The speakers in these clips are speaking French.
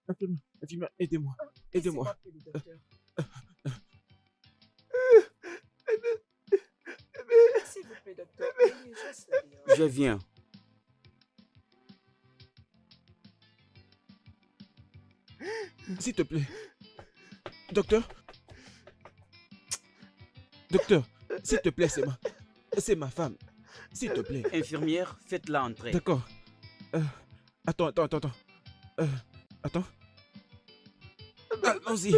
Infirmière, aidez-moi. Aidez-moi. Laissez-moi appeler le docteur. S'il vous plaît, docteur, veuillez, je sais bien. Je viens. S'il te plaît. Docteur. Docteur, s'il te plaît, c'est ma femme. S'il te plaît. Infirmière, faites-la entrer. D'accord. Attends. Attends. Allons-y.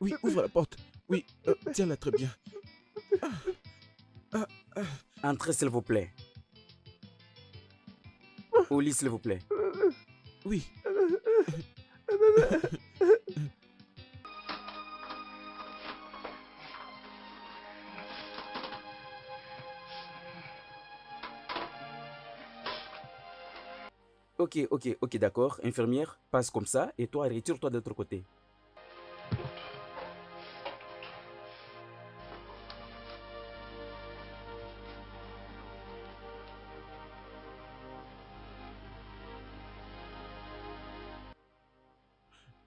Oui, ouvre la porte. Oui, tiens-la très bien. Entrez, s'il vous plaît. Au lit, s'il vous plaît. Oui. Ok, d'accord. Infirmière, passe comme ça et toi, retire-toi de l'autre côté.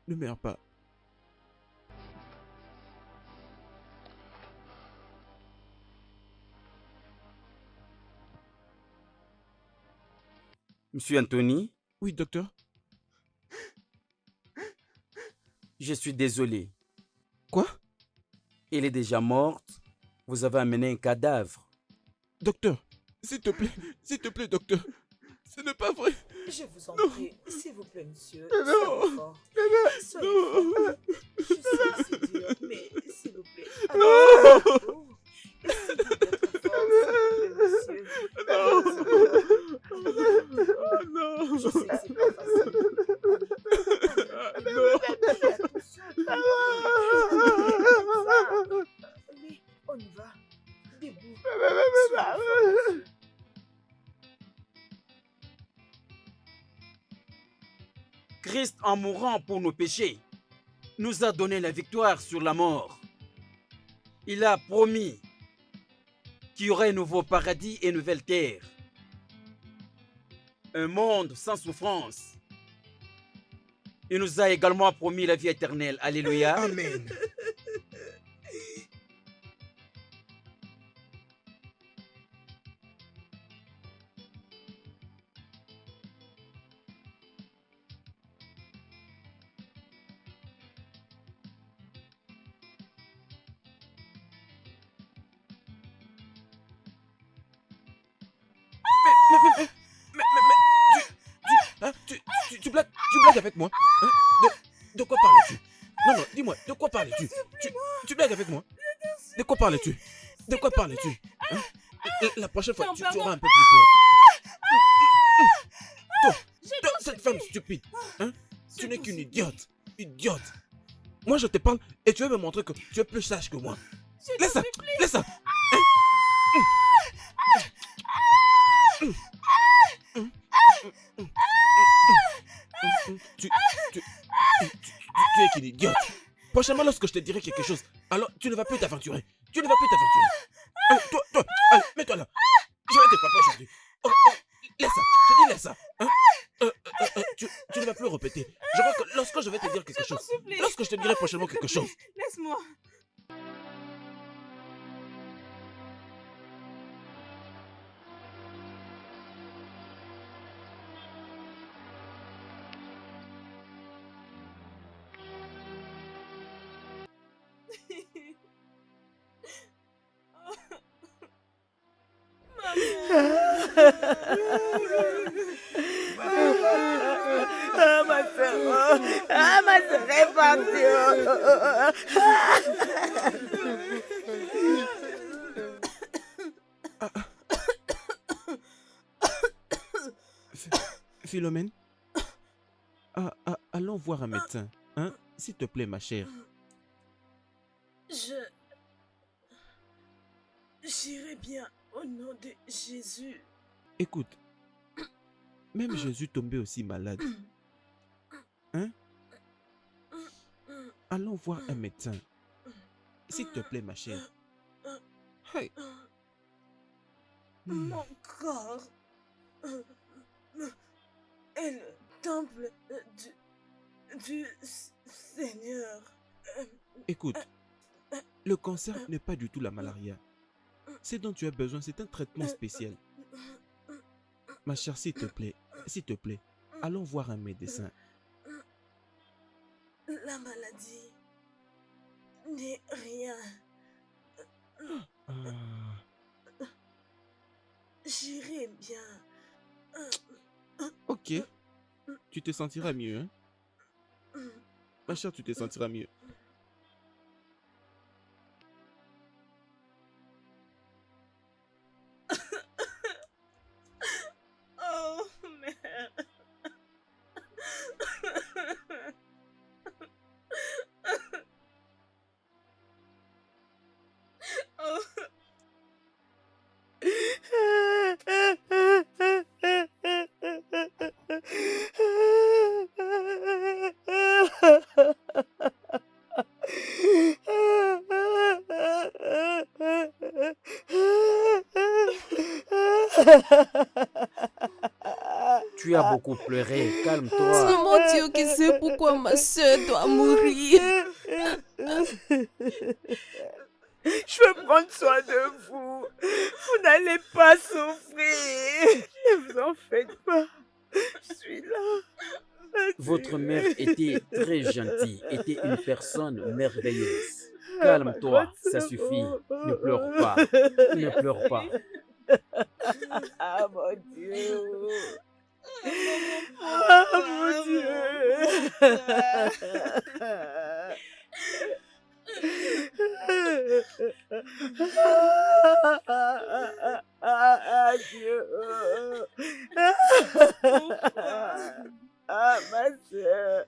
Ne meurs pas. Monsieur Anthony, Oui, docteur. je suis désolé. Quoi? Elle est déjà morte. Vous avez amené un cadavre. Docteur, s'il te plaît, docteur. Ce n'est pas vrai. Je vous en Non. prie, s'il vous plaît, monsieur. Non. Soyez fort. Soyez Non. fort. Je sais que c'est dur, mais s'il vous plaît. Non. Oh, essayez d'être fort, s'il vous plaît, monsieur. Oh non. Je sais que c'est pas facile. Non. Mais on y va. Debout. Soyez fort, monsieur. Christ, en mourant pour nos péchés, nous a donné la victoire sur la mort. Il a promis qu'il y aurait un nouveau paradis et une nouvelle terre. Un monde sans souffrance. Il nous a également promis la vie éternelle. Alléluia. Amen. Tu blagues avec moi? Hein? De quoi parles-tu? Non, dis-moi, de quoi parles-tu? Tu blagues avec moi? De quoi parles-tu? De quoi parles-tu? Hein? La prochaine fois, tu auras un peu plus peur. Toi, cette femme stupide, hein? Tu n'es qu'une idiote. Idiote. Moi, je te parle et tu veux me montrer que tu es plus sage que moi. Laisse ça, laisse ça. Tu es qu'une idiote. Prochainement, lorsque je te dirai quelque chose, alors tu ne vas plus t'aventurer. Allez, toi, allez, mets-toi là. Je vais te frapper aujourd'hui. Oh, laisse ça, je dis laisse ça. Hein? Tu ne vas plus répéter. Je crois que lorsque je vais te dire quelque chose, lorsque je te dirai prochainement quelque chose. Laisse-moi. Ah, ma soeur. Ah, ma soeur est Philomène, allons voir un médecin. Hein? S'il te plaît, ma chère. J'irai bien au nom de Jésus. Écoute, même Jésus tombait aussi malade. Hein? Allons voir un médecin. S'il te plaît, ma chère. Hey. Mon corps est le temple du Seigneur. Écoute, le cancer n'est pas du tout la malaria. Ce dont tu as besoin, c'est un traitement spécial. Ma chère, s'il te plaît, allons voir un médecin. La maladie n'est rien. Ah, J'irai bien. ok, tu te sentiras mieux, hein? Ma chère, tu te sentiras mieux. Oh, merde. Oh. Tu as beaucoup pleuré, C'est calme-toi. mon Dieu qui sait pourquoi ma soeur doit mourir. Je vais prendre soin de vous. Vous n'allez pas souffrir. Ne vous en faites pas. Je suis là. Votre mère était très gentille, était une personne merveilleuse. Calme-toi, ça suffit. Ne pleure pas. Ne pleure pas. Ah mon Dieu. Ah mon Dieu. Adieu. Ah, ma soeur.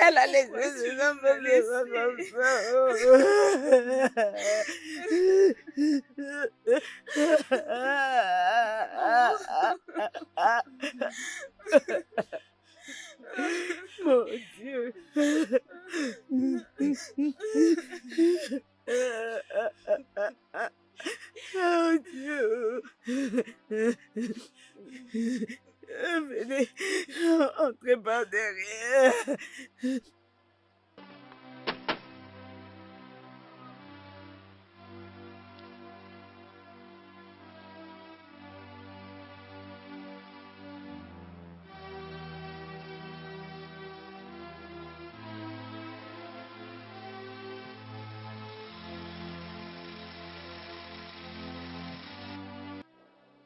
Elle a laissé ses enfants Mon Dieu. Oh Dieu. Venez, entrez par derrière.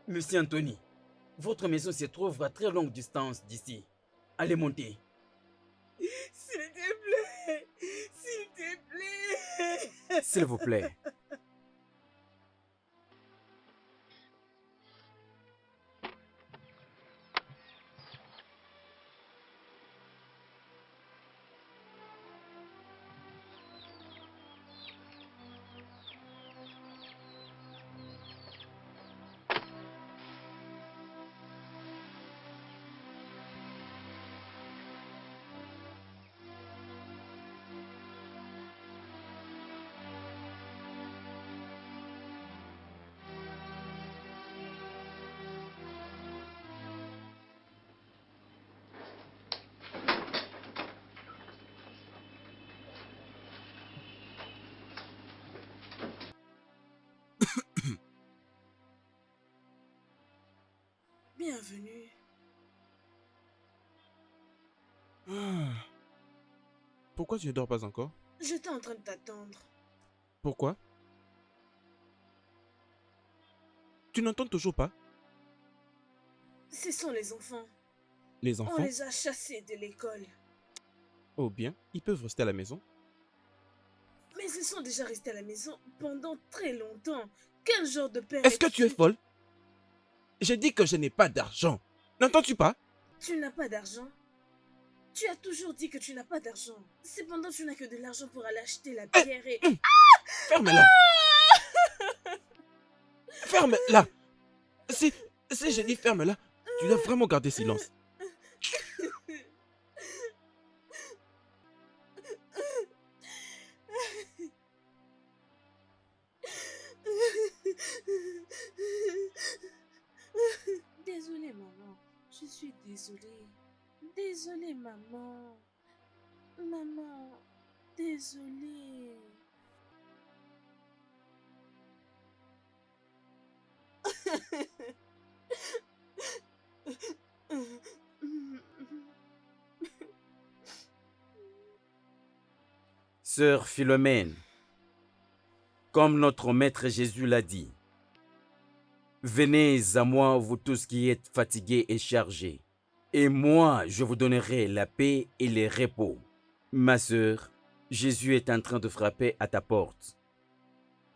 Monsieur Anthony, votre maison se trouve à très longue distance d'ici. Allez monter. S'il te plaît. S'il te plaît. S'il vous plaît. Bienvenue. Ah. Pourquoi tu ne dors pas encore? J'étais en train de t'attendre. Pourquoi? Tu n'entends toujours pas? Ce sont les enfants. Les On enfants? les a chassés de l'école. Oh bien, ils peuvent rester à la maison. Mais ils sont déjà restés à la maison pendant très longtemps. Quel genre de père Est-ce que tu es folle? J'ai dit que je n'ai pas d'argent. N'entends-tu pas? Tu n'as pas d'argent? Tu as toujours dit que tu n'as pas d'argent. Cependant, tu n'as que de l'argent pour aller acheter la bière et... Ferme-la. Ferme-la. Si j'ai dit ferme-la, tu dois vraiment garder silence. Désolée, maman. Maman, désolée. Sœur Philomène, comme notre Maître Jésus l'a dit, venez à moi, vous tous qui êtes fatigués et chargés, et moi, je vous donnerai la paix et le repos. Ma sœur, Jésus est en train de frapper à ta porte.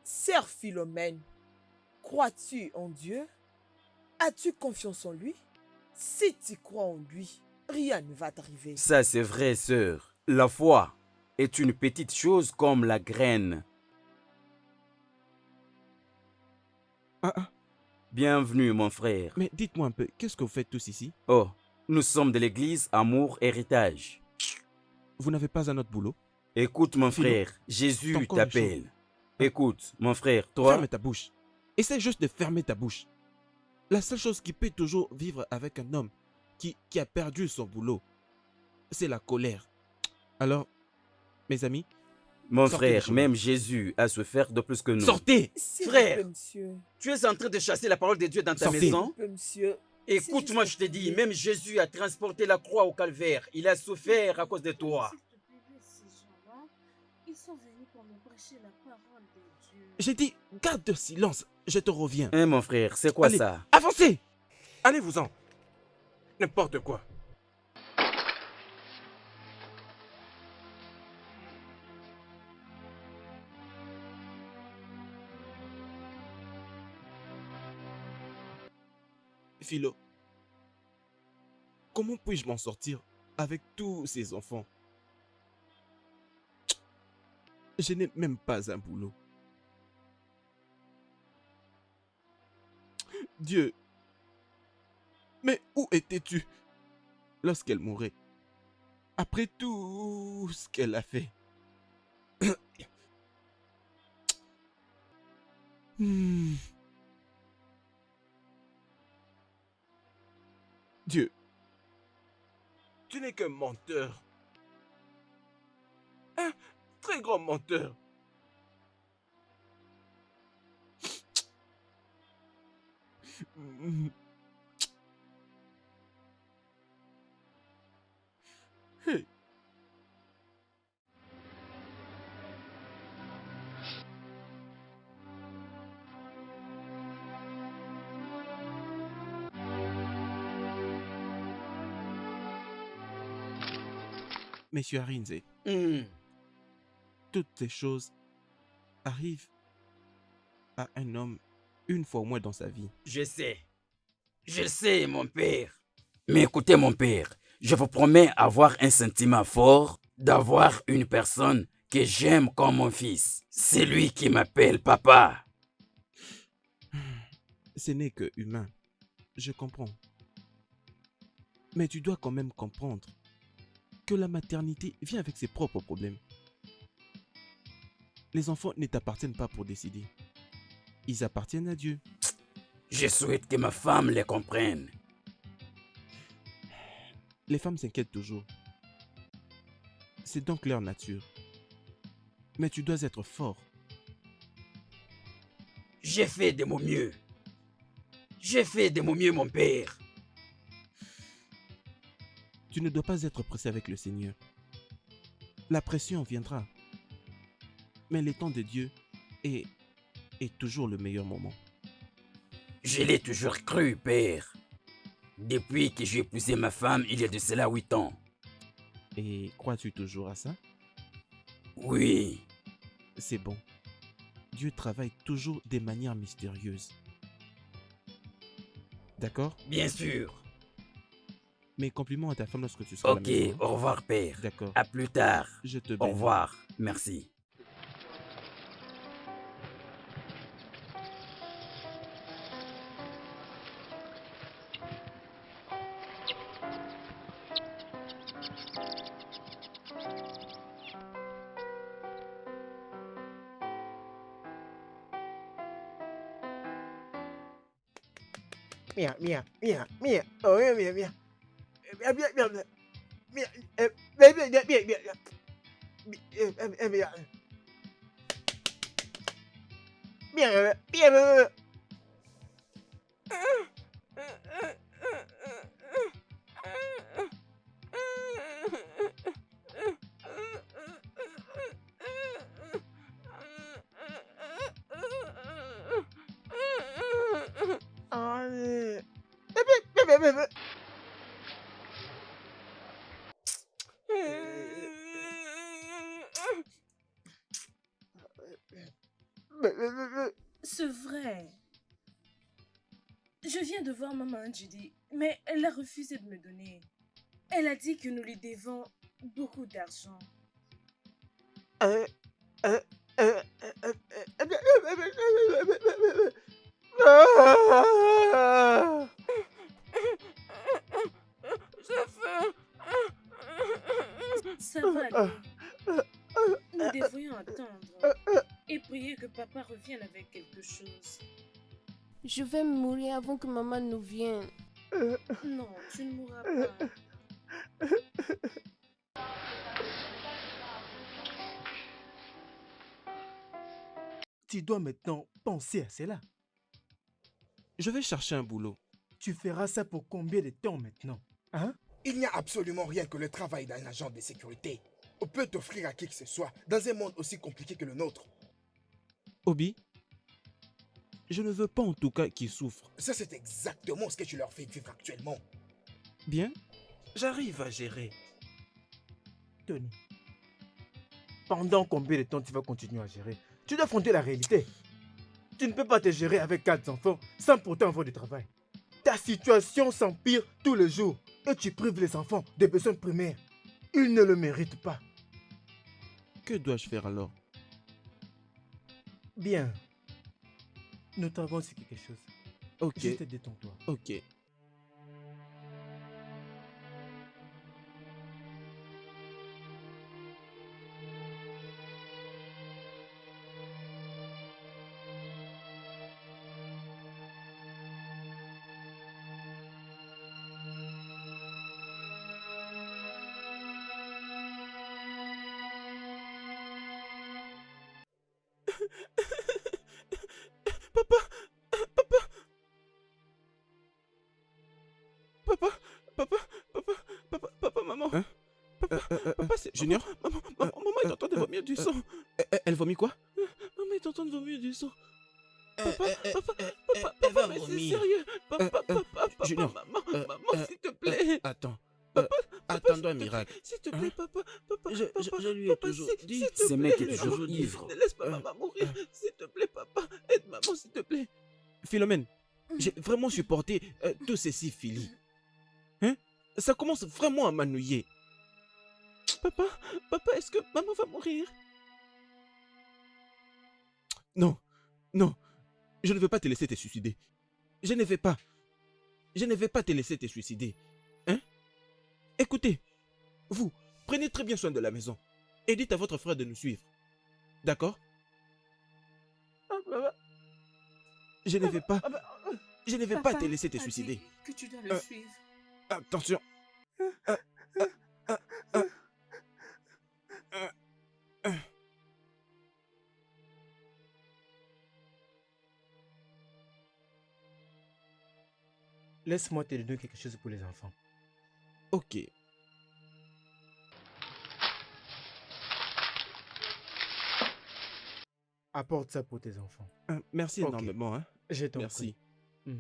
Sœur Philomène, crois-tu en Dieu? As-tu confiance en lui? Si tu crois en lui, rien ne va t'arriver. Ça, c'est vrai, sœur. La foi est une petite chose comme la graine. Ah, Bienvenue, mon frère. mais dites-moi un peu, qu'est-ce que vous faites tous ici? Oh, nous sommes de l'église Amour Héritage. Vous n'avez pas un autre boulot? Écoute, mon Philo, frère, Jésus ton corps est t'appelle. chaud. Écoute, mon frère, toi... Ferme ta bouche. Essaie juste de fermer ta bouche. La seule chose qui peut toujours vivre avec un homme qui a perdu son boulot, c'est la colère. Alors, mes amis, Mon sortez de frère, chez moi. même Jésus a souffert de plus que nous. Sortez! S'il vous Frère. plaît, monsieur. Tu es en train de chasser la parole de Dieu dans ta Sortez. maison? S'il vous plaît, monsieur. Écoute-moi, C'est je te juste dis, pour même Jésus a transporté la croix au calvaire. Il a souffert à cause de toi. S'il te plaît, laisse ces gens-là. Ils sont venus pour nous prêcher la parole de Dieu. J'ai dit, garde le silence, je te reviens. Hein, mon frère, c'est quoi Allez, ça? avancez! Allez-vous-en. N'importe quoi. Philo, comment puis-je m'en sortir avec tous ces enfants? Je n'ai même pas un boulot. Dieu, mais où étais-tu lorsqu'elle mourait? Après tout ce qu'elle a fait. Hmm. Dieu, tu n'es qu'un menteur. Un très grand menteur. Hmm. Hey. Monsieur Arinze, toutes ces choses arrivent à un homme une fois au moins dans sa vie. Je sais, mon père. Mais écoutez, mon père, je vous promets avoir un sentiment fort d'avoir une personne que j'aime comme mon fils. C'est lui qui m'appelle papa. Ce n'est que humain. Je comprends. Mais tu dois quand même comprendre que la maternité vient avec ses propres problèmes. Les enfants ne t'appartiennent pas pour décider. Ils appartiennent à Dieu. Je souhaite que ma femme les comprenne. Les femmes s'inquiètent toujours. C'est donc leur nature. Mais tu dois être fort. J'ai fait de mon mieux. J'ai fait de mon mieux, mon père. Tu ne dois pas être pressé avec le Seigneur. La pression viendra. Mais le temps de Dieu est toujours le meilleur moment. Je l'ai toujours cru, père. Depuis que j'ai épousé ma femme, il y a de cela 8 ans. Et crois-tu toujours à ça? Oui. C'est bon. Dieu travaille toujours de manière mystérieuse. D'accord? Bien sûr. Mes compliments à ta femme lorsque tu seras à la Ok, maison. au revoir, père. D'accord. À plus tard. Je te Au bénis. revoir. Merci. Mia, Mia, Mia, Mia. Oh, Mia, Mia, Mia. C'est vrai. Je viens de voir maman Judy, mais elle a refusé de me donner. Elle a dit que nous lui devons beaucoup d'argent. Ça va aller. Nous devrions attendre et prier que papa revienne avec quelque chose. Je vais mourir avant que maman nous vienne. Non, tu ne mourras pas. Tu dois maintenant penser à cela. Je vais chercher un boulot. Tu feras ça pour combien de temps maintenant? Hein? Il n'y a absolument rien que le travail d'un agent de sécurité. On peut t'offrir à qui que ce soit dans un monde aussi compliqué que le nôtre. Obi, je ne veux pas en tout cas qu'ils souffrent. Ça, c'est exactement ce que tu leur fais vivre actuellement. Bien, j'arrive à gérer. Tony, pendant combien de temps tu vas continuer à gérer? Tu dois affronter la réalité. Tu ne peux pas te gérer avec 4 enfants sans pourtant avoir du travail. Ta situation s'empire tous les jours et tu prives les enfants des besoins primaires. Ils ne le méritent pas. Que dois-je faire alors? Bien. Nous travaillons sur quelque chose. Ok, Juste détends-toi. ok. Papa, maman. Hein? Papa, c'est Junior. Maman est en train de vomir du sang. Elle vomit quoi? Maman est en train de vomir du sang. Papa, mais c'est sérieux. Junior, Maman, s'il te plaît. Attends. Attends-toi un miracle. S'il te plaît, papa. Je lui ai toujours dit. Ce mec est toujours ivre. Ne laisse pas maman mourir. S'il te plaît, papa. Aide maman, s'il te plaît. Philomène, j'ai vraiment supporté tout ceci, Philly. Hein? Ça commence vraiment à m'ennuyer. Papa, est-ce que maman va mourir? Non, non. Je ne veux pas te laisser te suicider. Je ne vais pas te laisser te suicider. Hein? Écoutez, vous, prenez très bien soin de la maison. Et dites à votre frère de nous suivre. D'accord? Je ne vais pas te laisser te suicider. Que tu dois le suivre. Attention. Laisse-moi te donner quelque chose pour les enfants. Ok. Apporte ça pour tes enfants. Merci Ok. énormément. Hein? Je t'en Merci. prie.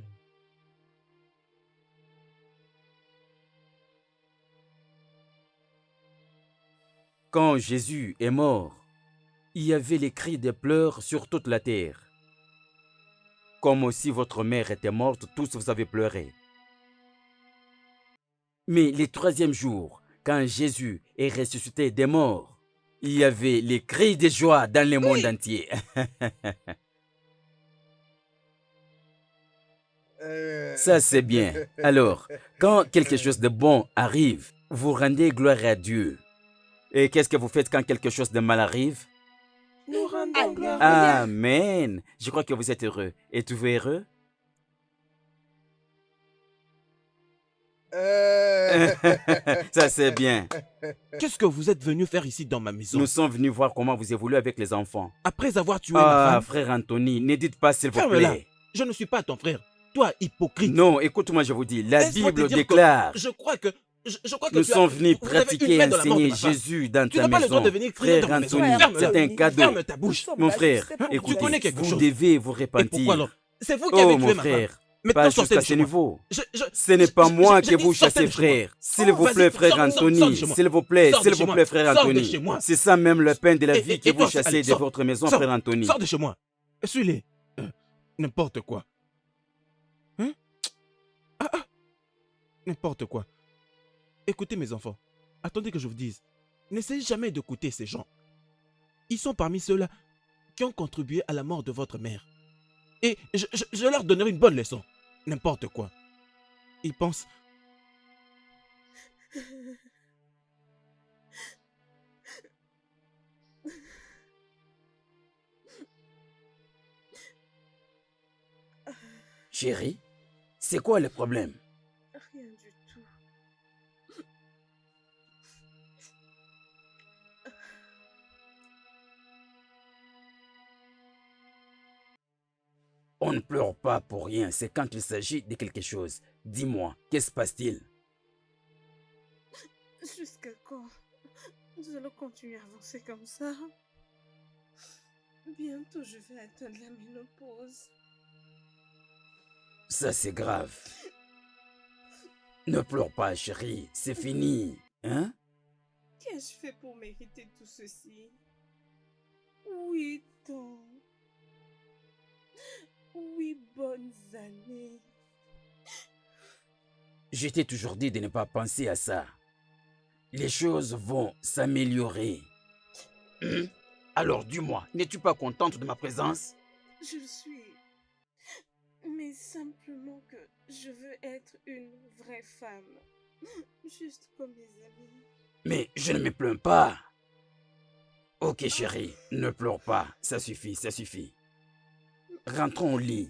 Quand Jésus est mort, il y avait les cris de pleurs sur toute la terre. Comme aussi votre mère était morte, tous vous avez pleuré. Mais le troisième jour, quand Jésus est ressuscité des morts, il y avait les cris de joie dans le monde entier. Ça, c'est bien. Alors, quand quelque chose de bon arrive, vous rendez gloire à Dieu. Et qu'est-ce que vous faites quand quelque chose de mal arrive? Nous rendons gloire à Dieu. Amen. Je crois que vous êtes heureux. Êtes-vous heureux? Ça c'est bien. Qu'est-ce que vous êtes venu faire ici dans ma maison? Nous sommes venus voir comment vous évoluez avec les enfants. Après avoir tué ma Ah, femme? frère Anthony, ne dites pas s'il vous Ferme-la. plaît. Je ne suis pas ton frère. Toi, hypocrite. Non, écoute-moi, je vous dis, la Laisse-moi te Bible dire que déclare. Je crois que... Je crois que Nous tu as- sommes venus vous avez une pratiquer main et dans la mort de enseigner ma femme. Jésus dans Tu ta n'as pas le droit maison. de venir crier Frère dans ma maison. Anthony, Ferme-la. c'est un cadeau. Ferme ta bouche. Mon frère, Tu écoutez, connais quelque vous chose. devez vous Et pourquoi repentir. alors? C'est vous qui avez Oh tué mon ma femme. frère, Maintenant, pas sortez jusqu'à de ce chez moi. niveau. Je- Ce n'est pas moi je qui dis, vous sortez chassez, de chez moi. frère. S'il vous Vas-y, plaît, frère sors de Anthony. chez moi. S'il vous plaît, Sors de s'il chez vous moi. plaît, frère Sors de Anthony. chez moi. C'est ça même le pain de la vie que Et vous toi, chassez allez, de sors. votre maison, Sors. frère Anthony. Sors de chez moi. Suis-les. N'importe quoi. Hein? N'importe quoi. Écoutez mes enfants. Attendez que je vous dise. N'essayez jamais d'écouter ces gens. Ils sont parmi ceux-là qui ont contribué à la mort de votre mère. Et je leur donnerai une bonne leçon. N'importe quoi. Ils pensent... Chérie, c'est quoi le problème? Rien du tout. On ne pleure pas pour rien, c'est quand il s'agit de quelque chose. Dis-moi, qu'est-ce qui se passe-t-il? Jusqu'à quand nous allons continuer à avancer comme ça? Bientôt, je vais atteindre la ménopause. Ça c'est grave. Ne pleure pas, chérie, c'est fini. Hein? Qu'ai-je fait pour mériter tout ceci? 8 ans. 8 bonnes années. Je t'ai toujours dit de ne pas penser à ça. Les choses vont s'améliorer. Alors dis-moi, n'es-tu pas contente de ma présence? Je le suis. Mais simplement que je veux être une vraie femme. Juste comme mes amis. Mais je ne me plains pas. Ok chérie, ne pleure pas, ça suffit, ça suffit. Rentrons au lit.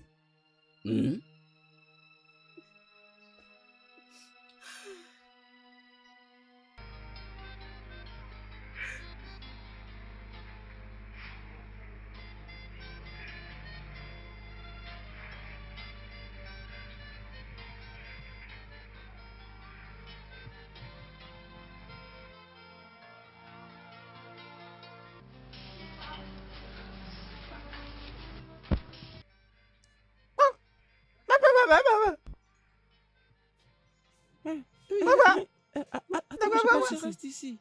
Je reste ici.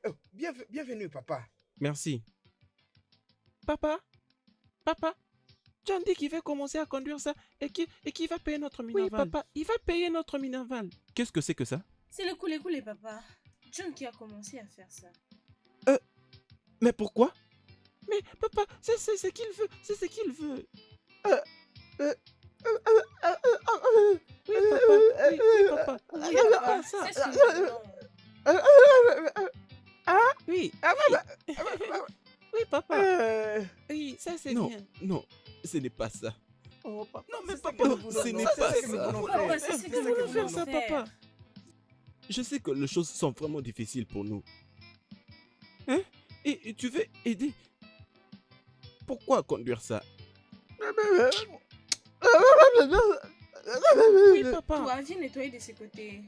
Oh, bienvenue, papa. Merci. Papa, papa, John dit qu'il va commencer à conduire ça et qu'il va payer notre Minerval. Oui, papa, il va payer notre Minerval. Qu'est-ce que c'est que ça? C'est le coulé-coulé, papa. John qui a commencé à faire ça. Mais pourquoi? Mais papa, c'est ce qu'il veut, c'est ce qu'il veut. Oui, papa, oui, papa. Oui, Il papa, veut ça. c'est ce que nous voulons. Oui, oui, papa. Oui, ça c'est bien. Non, ce n'est pas ça. Oh, papa, Non, mais c'est papa, que nous ce voulons n'est faire. pas C'est que nous ça. voulons Papa, faire. c'est ce que Nous nous voulons voulons faire ça, faire. papa. Je sais que les choses sont vraiment difficiles pour nous. Hein? Et tu veux aider? Pourquoi conduire ça? Oui, papa. Toi, viens nettoyer de ses côtés.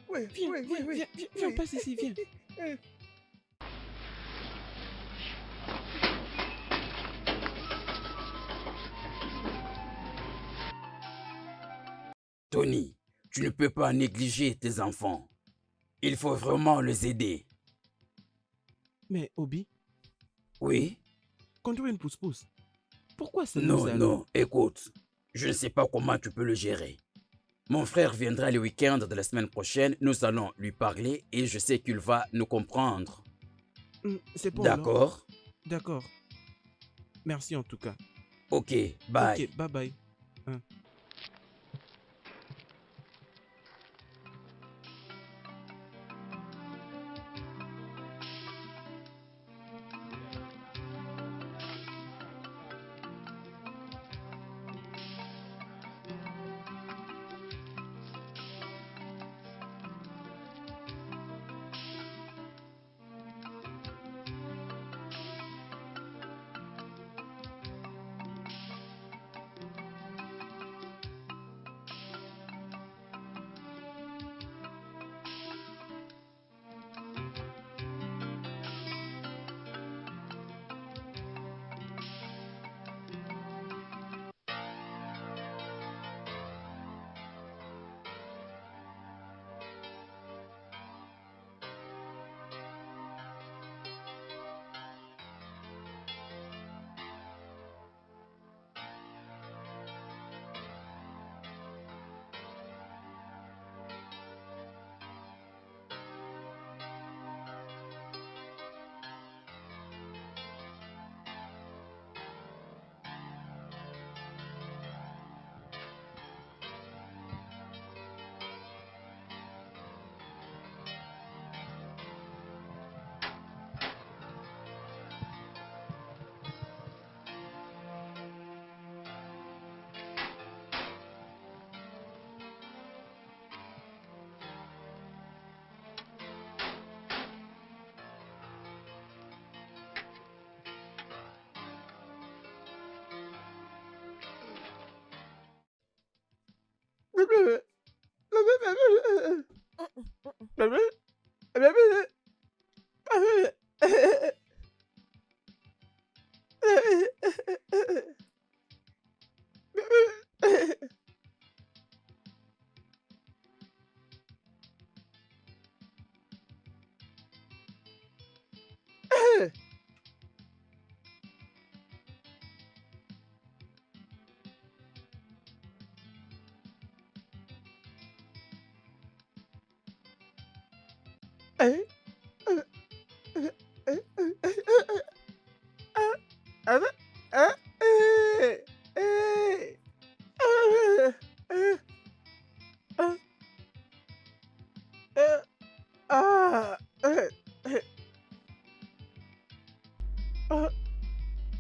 Oui, Viens, oui, viens, oui, oui. viens, viens, viens, Oui. passe ici, viens. Tony, tu ne peux pas négliger tes enfants. Il faut vraiment les aider. Mais Obi, Oui? conduire une pousse-pousse. Pourquoi c'est Non, non, écoute, je ne sais pas comment tu peux le gérer. Mon frère viendra le week-end de la semaine prochaine, nous allons lui parler et je sais qu'il va nous comprendre. C'est bon. alors. D'accord? D'accord. Merci en tout cas. Ok, bye. Ok, bye bye. Hein.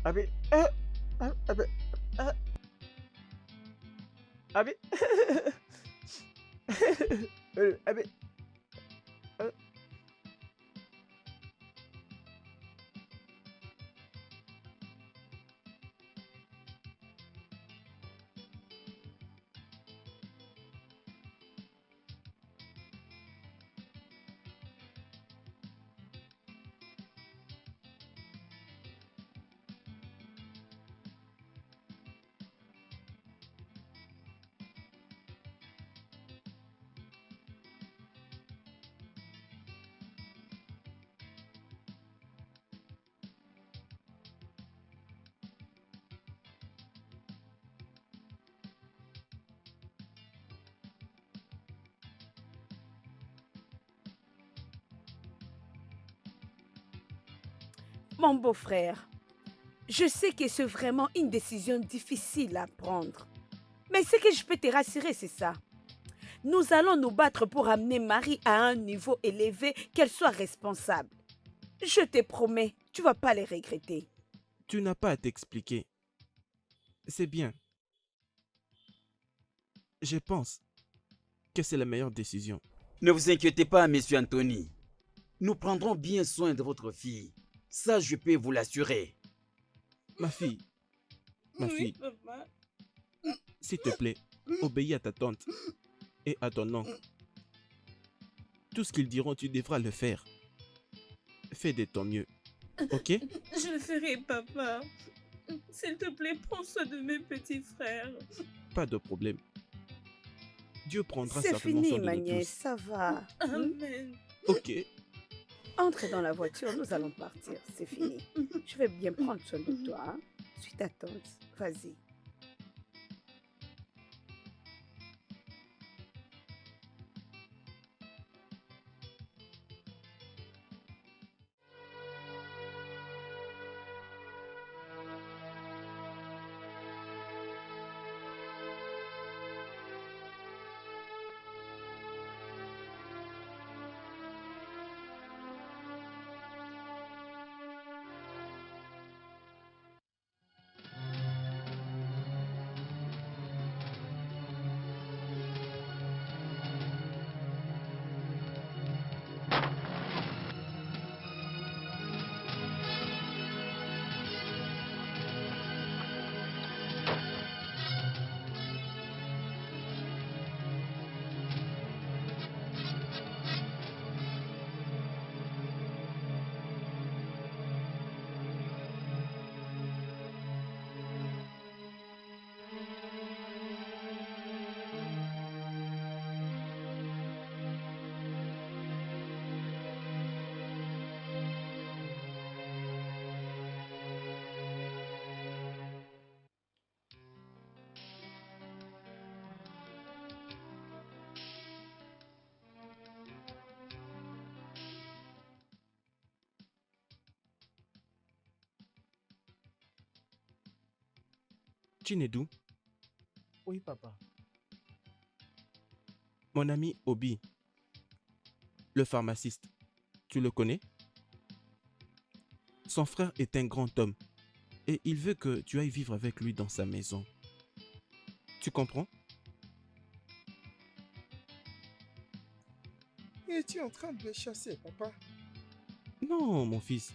Abi, abi, abi, abi. Mon beau-frère, je sais que c'est vraiment une décision difficile à prendre. Mais ce que je peux te rassurer, c'est ça. Nous allons nous battre pour amener Marie à un niveau élevé, qu'elle soit responsable. Je te promets, tu vas pas les regretter. Tu n'as pas à t'expliquer. C'est bien. Je pense que c'est la meilleure décision. Ne vous inquiétez pas, monsieur Anthony. Nous prendrons bien soin de votre fille. Ça, je peux vous l'assurer. Ma fille, ma Oui, fille, papa. s'il te plaît, obéis à ta tante et à ton oncle. Tout ce qu'ils diront, tu devras le faire. Fais de ton mieux, ok? Je le ferai, papa. S'il te plaît, prends soin de mes petits frères. Pas de problème. Dieu prendra C'est certainement fini, soin de ma nous nièce, tous. ça va. Amen. Ok. Entre dans la voiture, nous allons partir, c'est fini. Je vais bien prendre soin de toi. Hein? Suis ta tante, vas-y. Chinedou, Oui, papa. mon ami Obi, le pharmaciste, tu le connais? Son frère est un grand homme et il veut que tu ailles vivre avec lui dans sa maison. Tu comprends? Et tu es en train de les chasser, papa. Non, mon fils.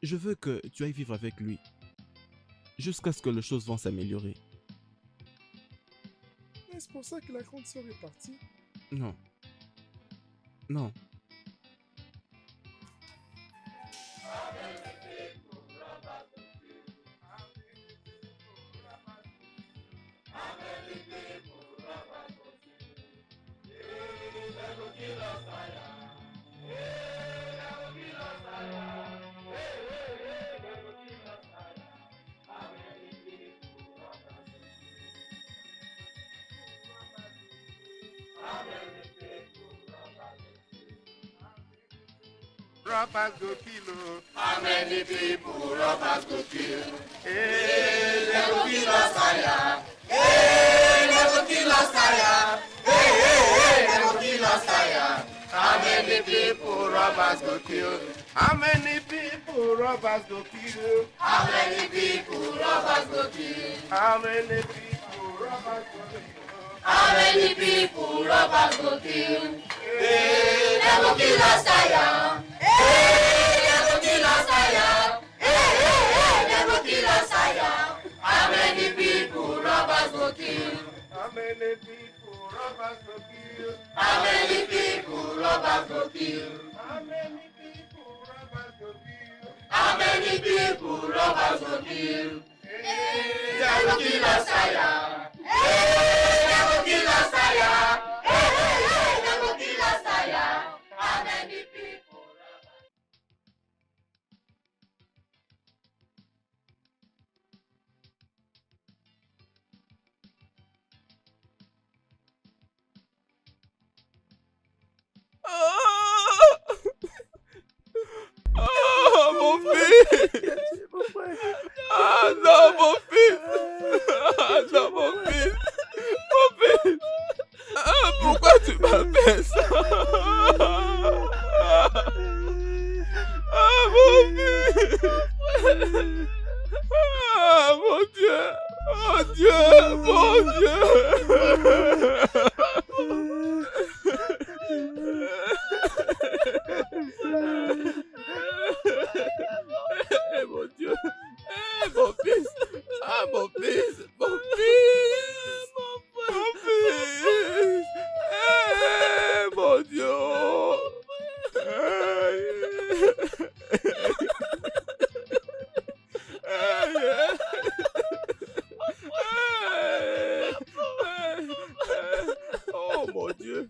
Je veux que tu ailles vivre avec lui jusqu'à ce que les choses vont s'améliorer. Est-ce pour ça que la grande sœur est partie? Non. Non. Robas go kilo. How many people robbers go kill? Hey, They go kill us tire. Hey, they go kill us tire. Hey, hey, hey, they go kill us tire. how many people robbers go kill? How many people robbers go kill? How many people robbers go kill? How many people robbers go kill? How many people robbers go kill? Hey, they go kill us tire. Hey, they go kill us tire. Hey, hey, hey, they go kill us tire. How many people robbers go kill? How many people robbers go kill? How many people robbers go kill? How many people robbers go kill? How many people robbers go kill? Hey, They go kill us tire. Hey, they go kill us tire. Hey, hey, hey, they go kill us tire. How many people robbers? Ah, mon fils! Ah non, mon fils! Ah non, mon fils! Mon fils! Ah, pourquoi tu m'as fait ça? Ah, mon fils! Ah, mon Dieu! Oh Dieu! Mon Dieu! Eh, mon Dieu! Eh, mon fils! Ah, mon fils! Mon fils! Mon fils! Eh, mon Dieu! Oh, mon Dieu!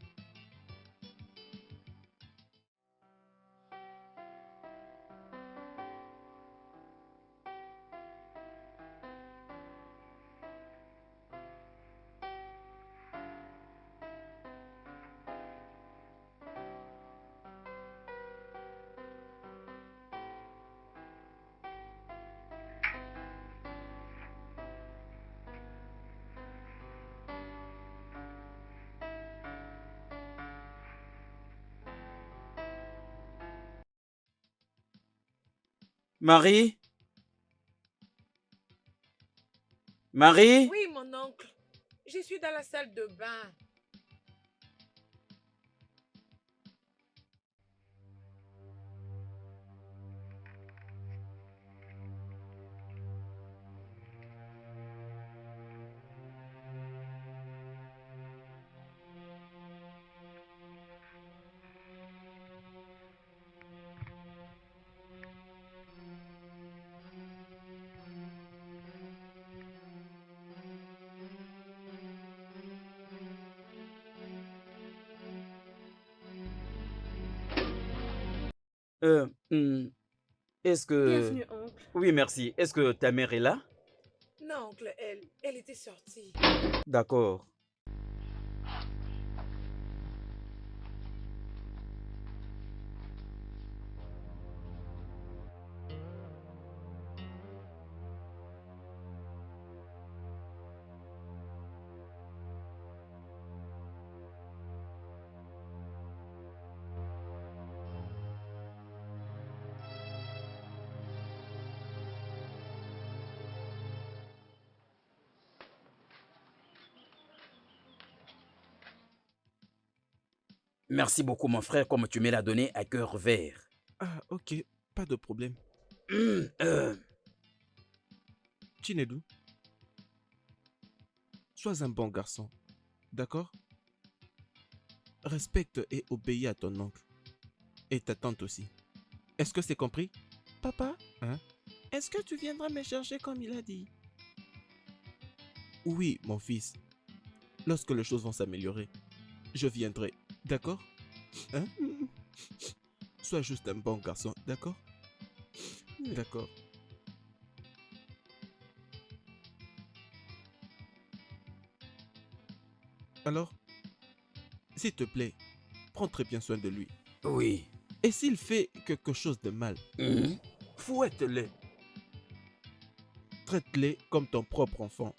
Marie? Marie? Oui, mon oncle. Je suis dans la salle de bain. Est-ce que... Bienvenue, oncle. Oui, merci. Est-ce que ta mère est là? Non, oncle, elle était sortie. D'accord. Merci beaucoup, mon frère, comme tu me l'as donné à cœur vert. Ah, ok, pas de problème. Chinedu, sois un bon garçon, d'accord? Respecte et obéis à ton oncle. Et ta tante aussi. Est-ce que c'est compris? Papa, hein? Est-ce que tu viendras me chercher comme il a dit? Oui, mon fils. Lorsque les choses vont s'améliorer, je viendrai, d'accord? Hein? Sois juste un bon garçon, d'accord? D'accord. Alors, s'il te plaît, prends très bien soin de lui. Oui. Et s'il fait quelque chose de mal, fouette-le. Traite-le comme ton propre enfant.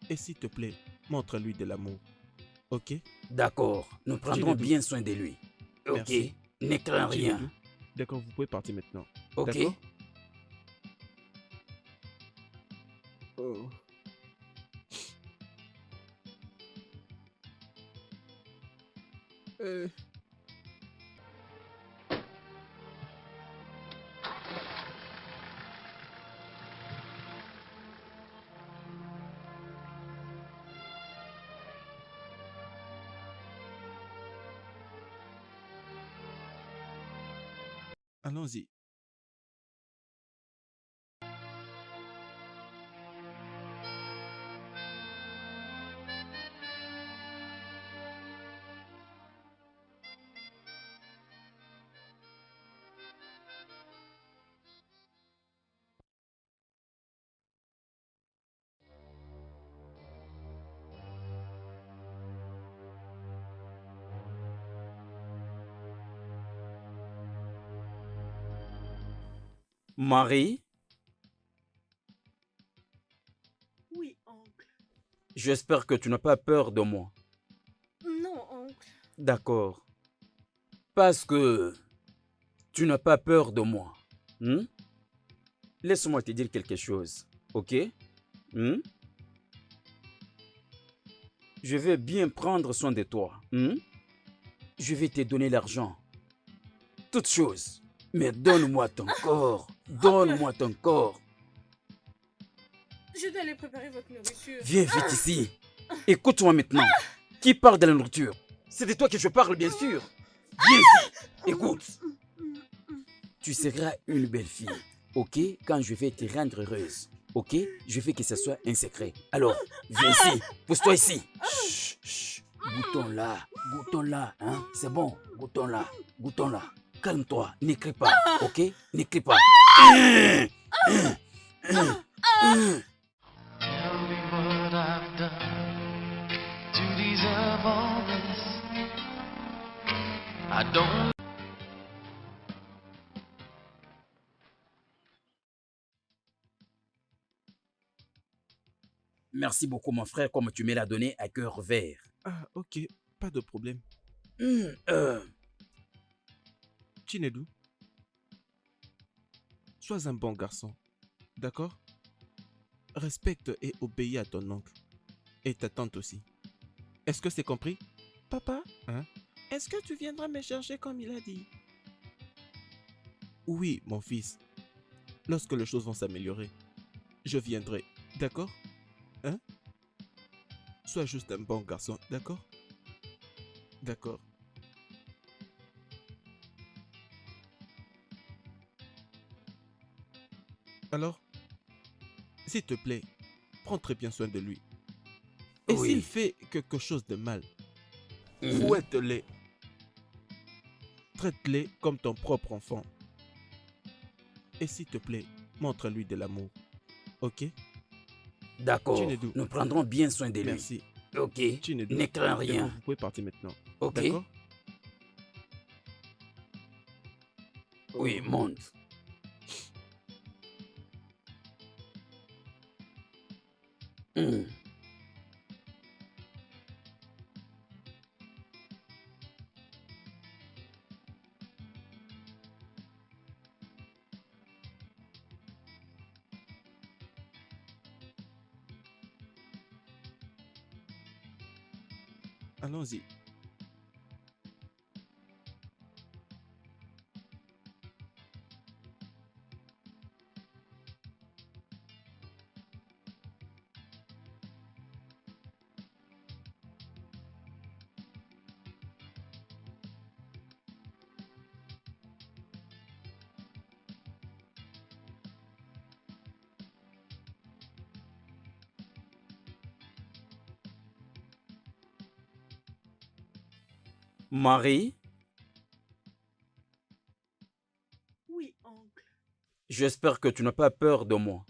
Et s'il te plaît, montre-lui de l'amour. Ok? D'accord, nous prendrons Chinedu. bien soin de lui. Ok, Merci. ne crains rien. Chinedu. D'accord, vous pouvez partir maintenant. Ok. D'accord? Oh. Allons-y. Marie, Oui, oncle. j'espère que tu n'as pas peur de moi. Non, oncle. D'accord. Parce que tu n'as pas peur de moi. Laisse-moi te dire quelque chose, ok? Je vais bien prendre soin de toi. Je vais te donner l'argent. Toutes choses. Mais donne-moi ton corps. Donne-moi ton corps. Je dois aller préparer votre nourriture. Viens vite ici. Écoute-moi maintenant. Qui parle de la nourriture? C'est de toi que je parle, bien sûr. Viens ici. Écoute. Tu seras une belle fille, ok? Quand je vais te rendre heureuse, ok? Je veux que ce soit un secret. Alors, viens ici. Pousse-toi ici. Chut, chut. Goûtons-la. Goûtons-la, hein? C'est bon. Goûtons-la. Goûtons-la. Calme-toi. N'écris pas, ok? N'écris pas. Tell me what I've done to deserve all this. I don't. Merci beaucoup, mon frère, comme tu me l'as donné à cœur vert. Ah, ok, pas de problème. Chinedu, sois un bon garçon, d'accord? Respecte et obéis à ton oncle. Et ta tante aussi. Est-ce que c'est compris? Papa, hein? Est-ce que tu viendras me chercher comme il a dit? Oui, mon fils. Lorsque les choses vont s'améliorer, je viendrai, d'accord? Hein? Sois juste un bon garçon, d'accord? D'accord. Alors, s'il te plaît, prends très bien soin de lui. Et Oui. s'il fait quelque chose de mal, fouette-le. Traite-le comme ton propre enfant. Et s'il te plaît, montre-lui de l'amour. Ok? D'accord, Chinedu. nous prendrons bien soin de lui. Merci. Ok, Chinedu. ne crains D'accord, rien. vous pouvez partir maintenant. Ok. D'accord? Oui, monte. Allons-y. Marie, Oui, oncle. j'espère que tu n'as pas peur de moi.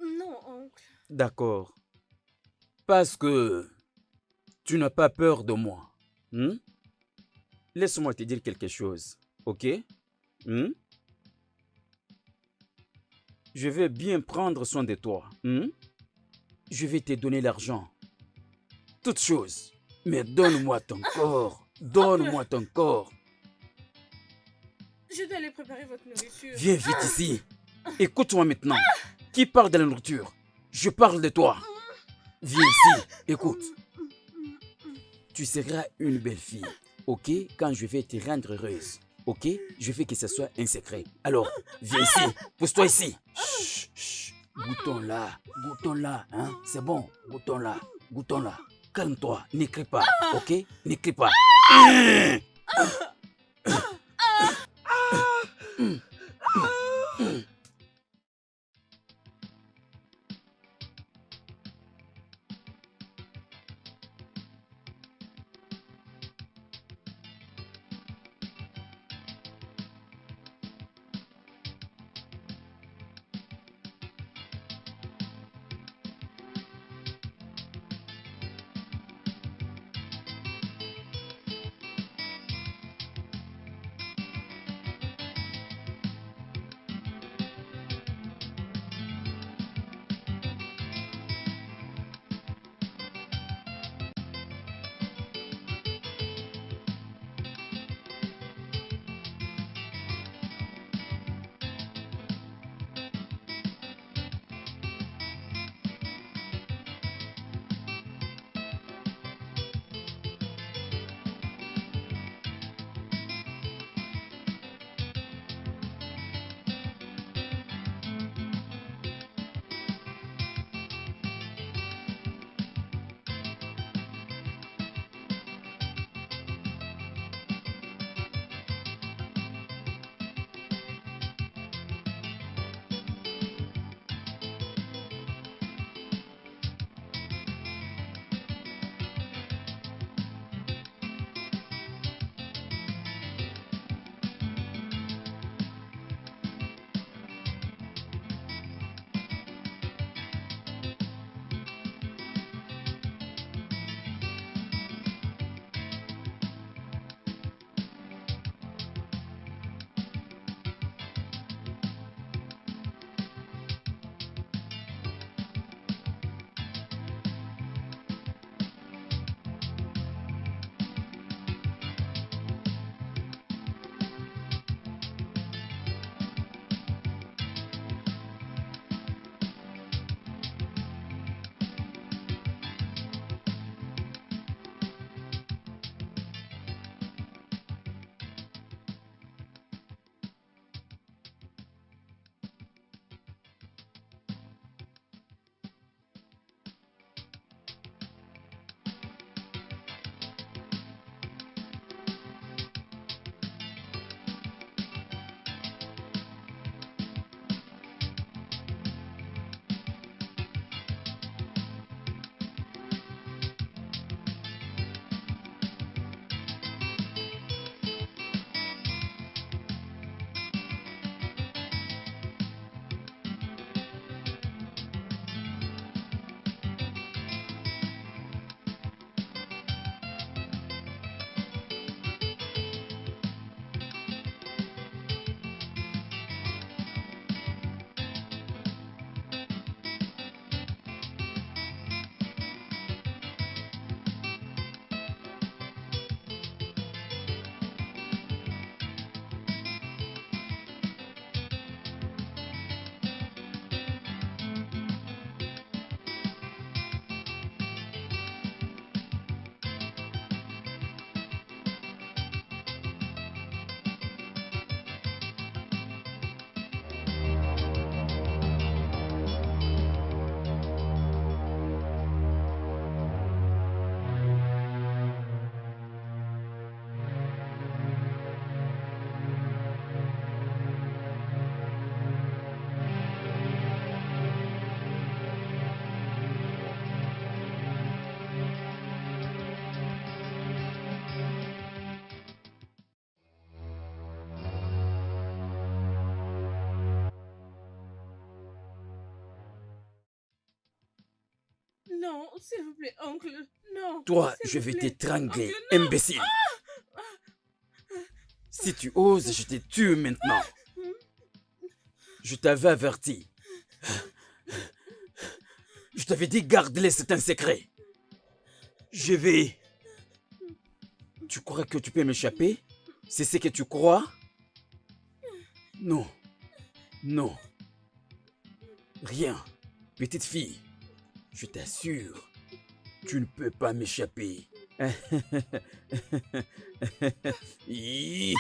Non, oncle. D'accord. Parce que tu n'as pas peur de moi. Laisse-moi te dire quelque chose, ok? Je vais bien prendre soin de toi. Je vais te donner l'argent. Toutes choses. Mais donne-moi ton corps. Donne-moi ton corps. Je dois aller préparer votre nourriture. Viens vite ici. Écoute-moi maintenant. Qui parle de la nourriture? Je parle de toi. Viens ici. Écoute. Tu seras une belle fille. Ok? Quand je vais te rendre heureuse. Ok? Je veux que ce soit un secret. Alors, viens ici. Pousse-toi ici. Chut, chut. Goûtons-la. Goûtons-la. Hein? C'est bon. Goûtons-la. Goûtons-la. Calme-toi. N'écris pas. Ok? N'écris pas. Non, s'il vous plaît, oncle. Non. Toi, s'il je vous vais plaît. t'étrangler, Oncle, non. imbécile. Si tu oses, je te tue maintenant. Je t'avais averti. Je t'avais dit garde-les, c'est un secret. Je vais... Tu crois que tu peux m'échapper? C'est ce que tu crois? Non. Non. Rien. Petite fille, je t'assure, tu ne peux pas m'échapper. Hi.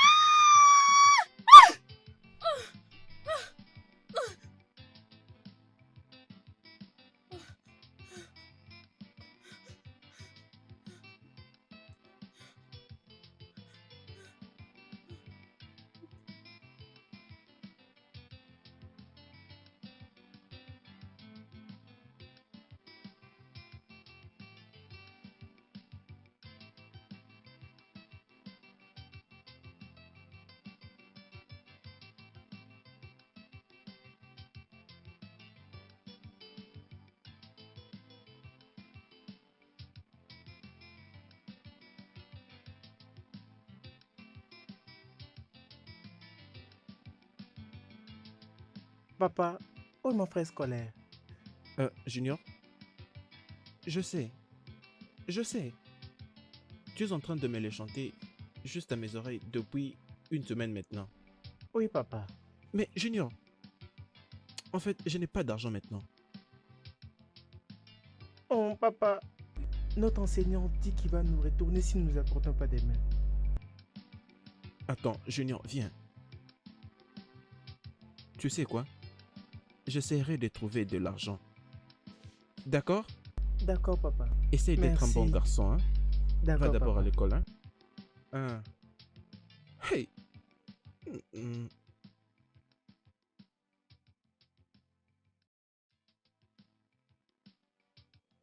Papa, où est mon frère scolaire? Junior, je sais. Tu es en train de me les chanter juste à mes oreilles depuis une semaine maintenant. Oui, papa. Mais Junior, en fait, je n'ai pas d'argent maintenant. Oh, papa, notre enseignant dit qu'il va nous retourner si nous ne nous apportons pas des mains. Attends, Junior, viens. Tu sais quoi? J'essaierai de trouver de l'argent. D'accord? D'accord, papa. Essaye d'être un bon Merci. garçon, hein? Va D'accord, d'abord papa. à l'école, hein? Ah. Hey!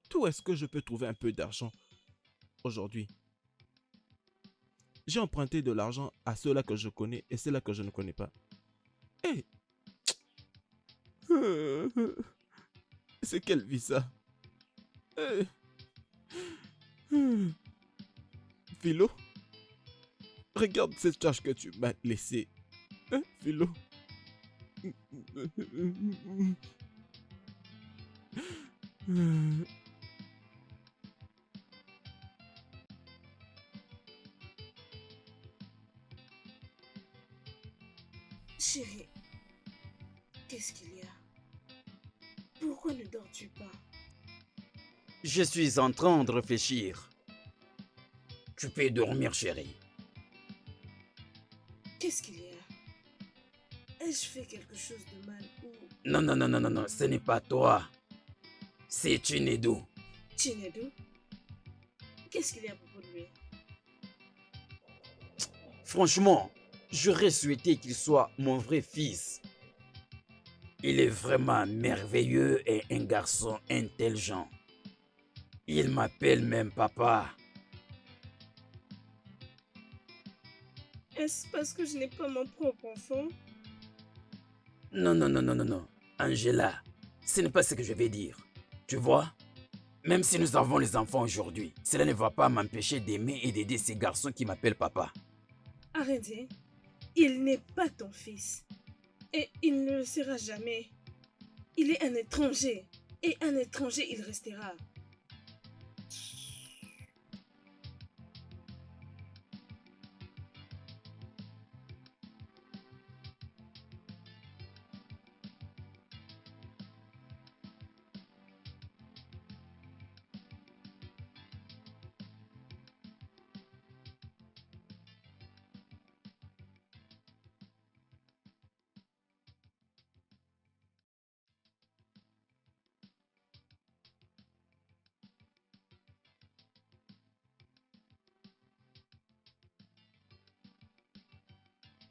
D'où est-ce que je peux trouver un peu d'argent aujourd'hui? J'ai emprunté de l'argent à ceux-là que je connais et ceux-là que je ne connais pas. Hey! C'est quelle vie ça? Philo? Regarde cette charge que tu m'as laissée. Hein, Philo? Chérie, qu'est-ce qu'il y a? Pourquoi ne dors-tu pas? Je suis en train de réfléchir. Tu peux dormir, chérie. Qu'est-ce qu'il y a? Ai-je fait quelque chose de mal ou... Non, non, non, non, non, non, ce n'est pas toi. C'est Chinedu. Chinedu? Qu'est-ce qu'il y a à propos de lui? Franchement, j'aurais souhaité qu'il soit mon vrai fils. Il est vraiment merveilleux et un garçon intelligent. Il m'appelle même papa. Est-ce parce que je n'ai pas mon propre enfant? Non, non, non, non, non, non. Angela, ce n'est pas ce que je vais dire. Tu vois, même si nous avons les enfants aujourd'hui, cela ne va pas m'empêcher d'aimer et d'aider ces garçons qui m'appellent papa. Arrêtez. Il n'est pas ton fils. Et il ne le sera jamais. Il est un étranger. Et un étranger, il restera.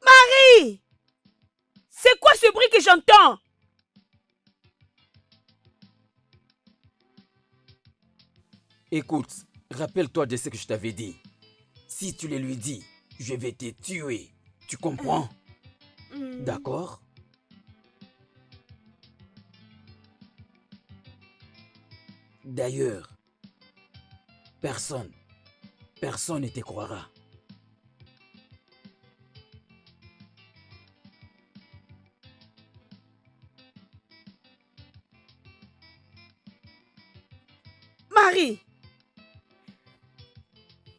Marie! C'est quoi ce bruit que j'entends? Écoute, rappelle-toi de ce que je t'avais dit. Si tu le lui dis, je vais te tuer. Tu comprends? D'accord? D'ailleurs, Personne ne te croira. Marie,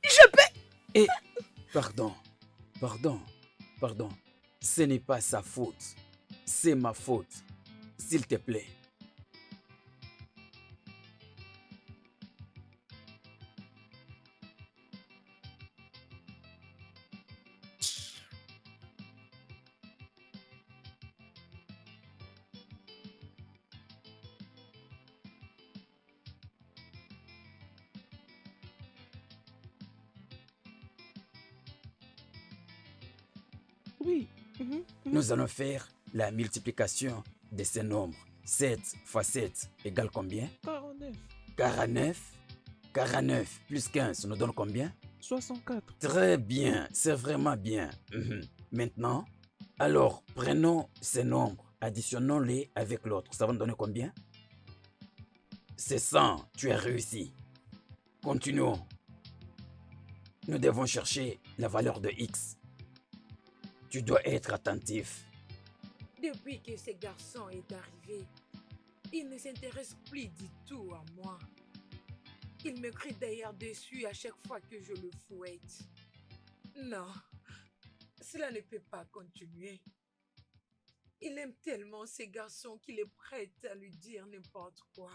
je peux... Et pardon. Ce n'est pas sa faute. C'est ma faute. S'il te plaît. Oui. Nous allons faire la multiplication de ces nombres. 7 fois 7 égale combien? 49. 49 plus 15 nous donne combien? 64. Très bien, c'est vraiment bien. Maintenant, alors prenons ces nombres, additionnons-les avec l'autre. Ça va nous donner combien? C'est 100, tu as réussi. Continuons. Nous devons chercher la valeur de X. Tu dois être attentif. Depuis que ce garçon est arrivé, il ne s'intéresse plus du tout à moi. Il me crie d'ailleurs dessus à chaque fois que je le fouette. Non, cela ne peut pas continuer. Il aime tellement ces garçons qu'il est prêt à lui dire n'importe quoi.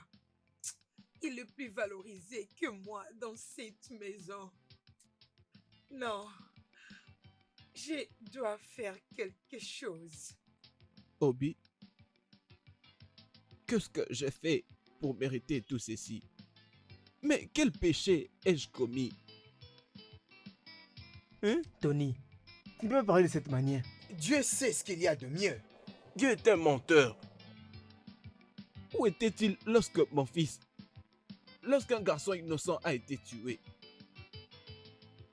Il est plus valorisé que moi dans cette maison. Non, je dois faire quelque chose. Obi, qu'est-ce que j'ai fait pour mériter tout ceci? Mais quel péché ai-je commis? Hein? Tony, tu ne peux pas parler de cette manière. Dieu sait ce qu'il y a de mieux. Dieu est un menteur. Où était-il lorsque mon fils, lorsqu'un garçon innocent a été tué?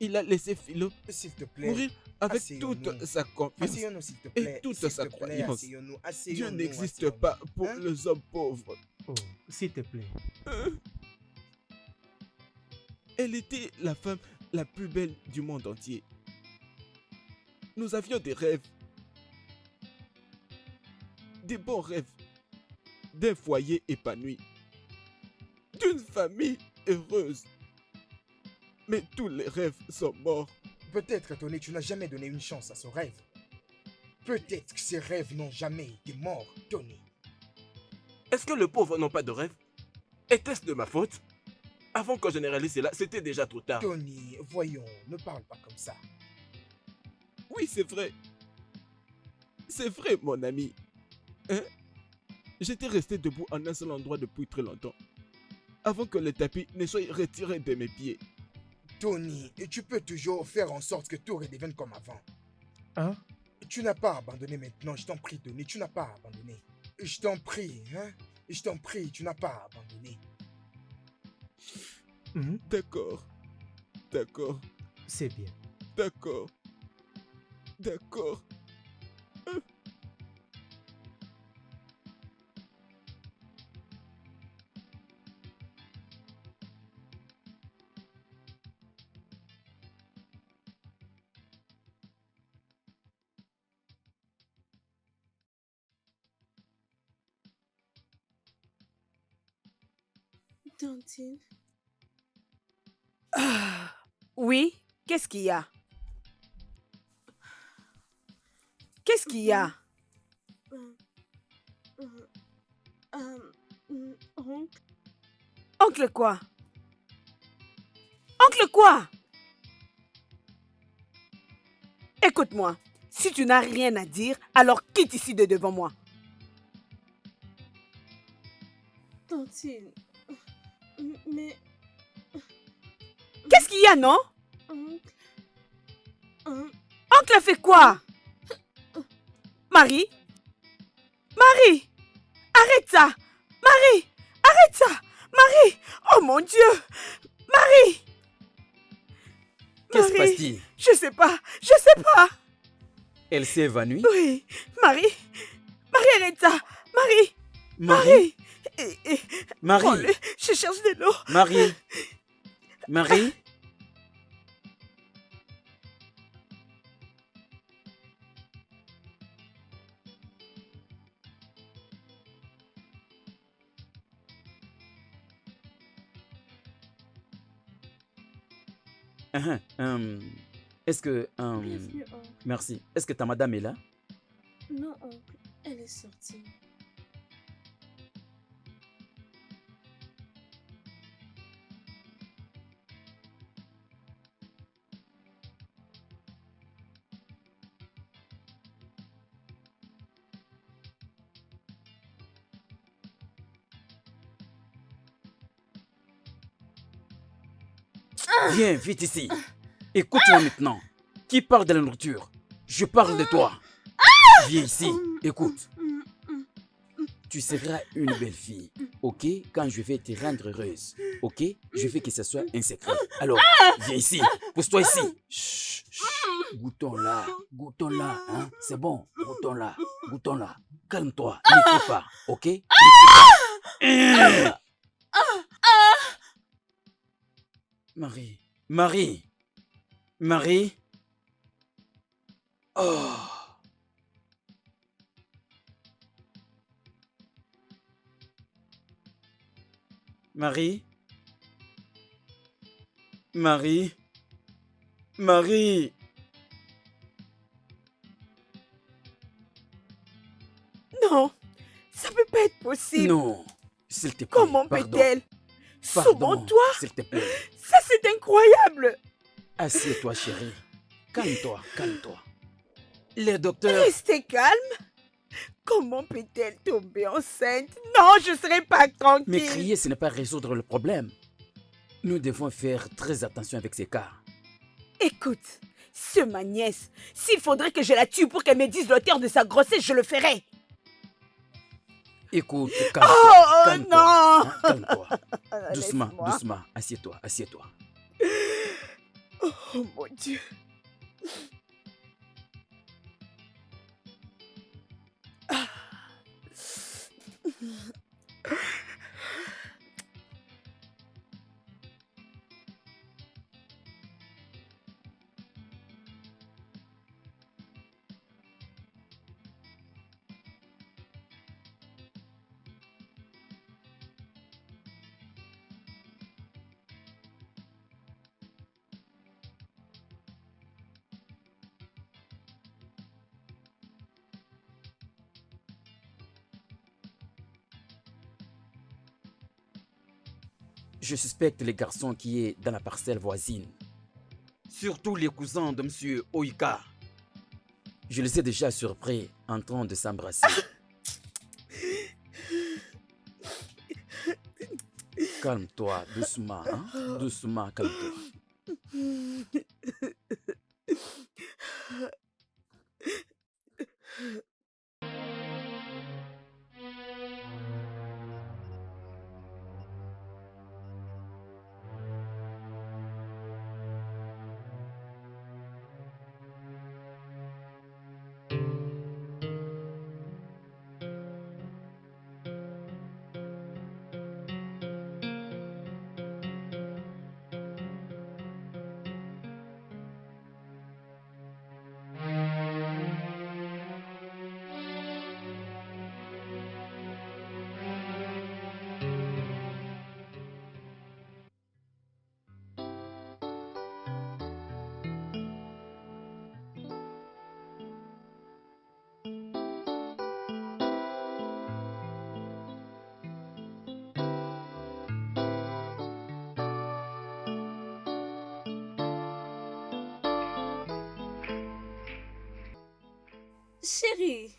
Il a laissé Philo S'il te plaît, mourir avec asseyons-nous. toute sa confiance Asseyons-nous, s'il te plaît. et toute S'il sa te plaît, croyance. asseyons-nous, Dieu asseyons-nous, n'existe asseyons-nous. pas pour Hein? les hommes pauvres. Oh, s'il te plaît. Elle était la femme la plus belle du monde entier. Nous avions des rêves. Des bons rêves. D'un foyer épanoui. D'une famille heureuse. Mais tous les rêves sont morts. Peut-être, Tony, tu n'as jamais donné une chance à ce rêve. Peut-être que ces rêves n'ont jamais été morts, Tony. Est-ce que les pauvres n'ont pas de rêve? Était-ce de ma faute? Avant que je ne réalise cela, c'était déjà trop tard. Tony, voyons, ne parle pas comme ça. Oui, c'est vrai. C'est vrai, mon ami. Hein? J'étais resté debout en un seul endroit depuis très longtemps. Avant que le tapis ne soit retiré de mes pieds. Tony, tu peux toujours faire en sorte que tout redevienne comme avant. Hein? Tu n'as pas abandonné maintenant, je t'en prie, Tony, tu n'as pas abandonné. Je t'en prie, hein? Je t'en prie, tu n'as pas abandonné. D'accord. D'accord. C'est bien. D'accord. D'accord. Tantine. Oui, qu'est-ce qu'il y a? Qu'est-ce qu'il y a? Oncle. Oncle quoi? Oncle quoi? Écoute-moi, si tu n'as rien à dire, alors quitte ici de devant moi. Tantine. Mais... Qu'est-ce qu'il y a, non? Oncle. Oncle a fait quoi? Marie? Marie! Arrête ça! Marie! Arrête ça! Marie! Oh mon Dieu! Marie! Qu'est-ce qui se Marie, passe-t-il? Je sais pas! Elle s'est évanouie? Oui, Marie! Marie, arrête ça! Marie! Marie? Marie! Marie! Prends-le, je cherche de l'eau! Marie! Marie? Est-ce que... Bienvenue, oncle. merci. Est-ce que ta madame est là? Non, oncle, elle est sortie. Viens, vite ici. Écoute-moi maintenant. Qui parle de la nourriture? Je parle de toi. Viens ici, écoute. Tu seras une belle fille, ok? Quand je vais te rendre heureuse, ok? Je veux que ce soit un secret. Alors, viens ici, pousse-toi ici. Chut, chut. Goûtons-la, hein? C'est bon, goûtons-la. Calme-toi, n'écoute pas, ok? Marie. Oh. Marie. Non, ça peut pas être possible. Non, s'il te plaît. Comment pardon. peut-elle? Pardon, Soumons-toi. s'il te plaît. Ça, c'est incroyable. Assieds-toi, chérie. Calme-toi. Les docteurs... Restez calme. Comment peut-elle tomber enceinte? Non, je ne serai pas tranquille. Mais crier, ce n'est pas résoudre le problème. Nous devons faire très attention avec ces cas. Écoute, c'est ma nièce. S'il faudrait que je la tue pour qu'elle me dise l'auteur de sa grossesse, je le ferai. Écoute, calme-toi. Oh calme-toi, non hein, calme-toi. Doucement, Laisse-moi. doucement. Assieds-toi. Oh mon Dieu. Je suspecte les garçons qui est dans la parcelle voisine. Surtout les cousins de M. Oika. Je les ai déjà surpris en train de s'embrasser. Calme-toi, doucement, hein? Doucement, calme-toi. Chérie,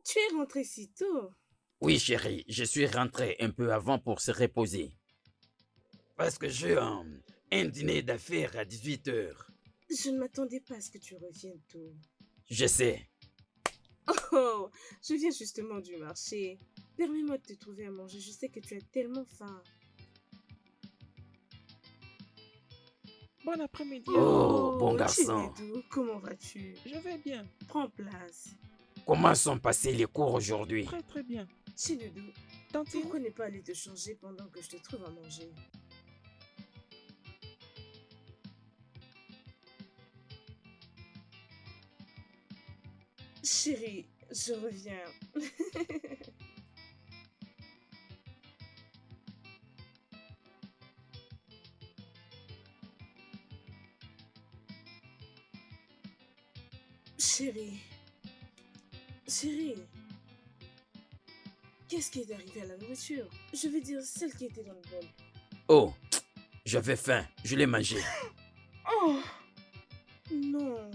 tu es rentrée si tôt. Oui, chérie, je suis rentré un peu avant pour se reposer. Parce que j'ai un dîner d'affaires à 18h. Je ne m'attendais pas à ce que tu reviennes tôt. Je sais. Oh, je viens justement du marché. Permets-moi de te trouver à manger, je sais que tu as tellement faim. Bon après-midi. Oh, bon garçon. Chinedu, comment vas-tu? Je vais bien. Prends place. Comment sont passés les cours aujourd'hui? Très très bien. Chinedu, Tantine, pourquoi ne pas aller te changer pendant que je te trouve à manger? Chérie, je reviens. Chérie. Chérie. Qu'est-ce qui est arrivé à la nourriture? Je veux dire, celle qui était dans le bol. Oh, j'avais faim, je l'ai mangé. Oh! Non.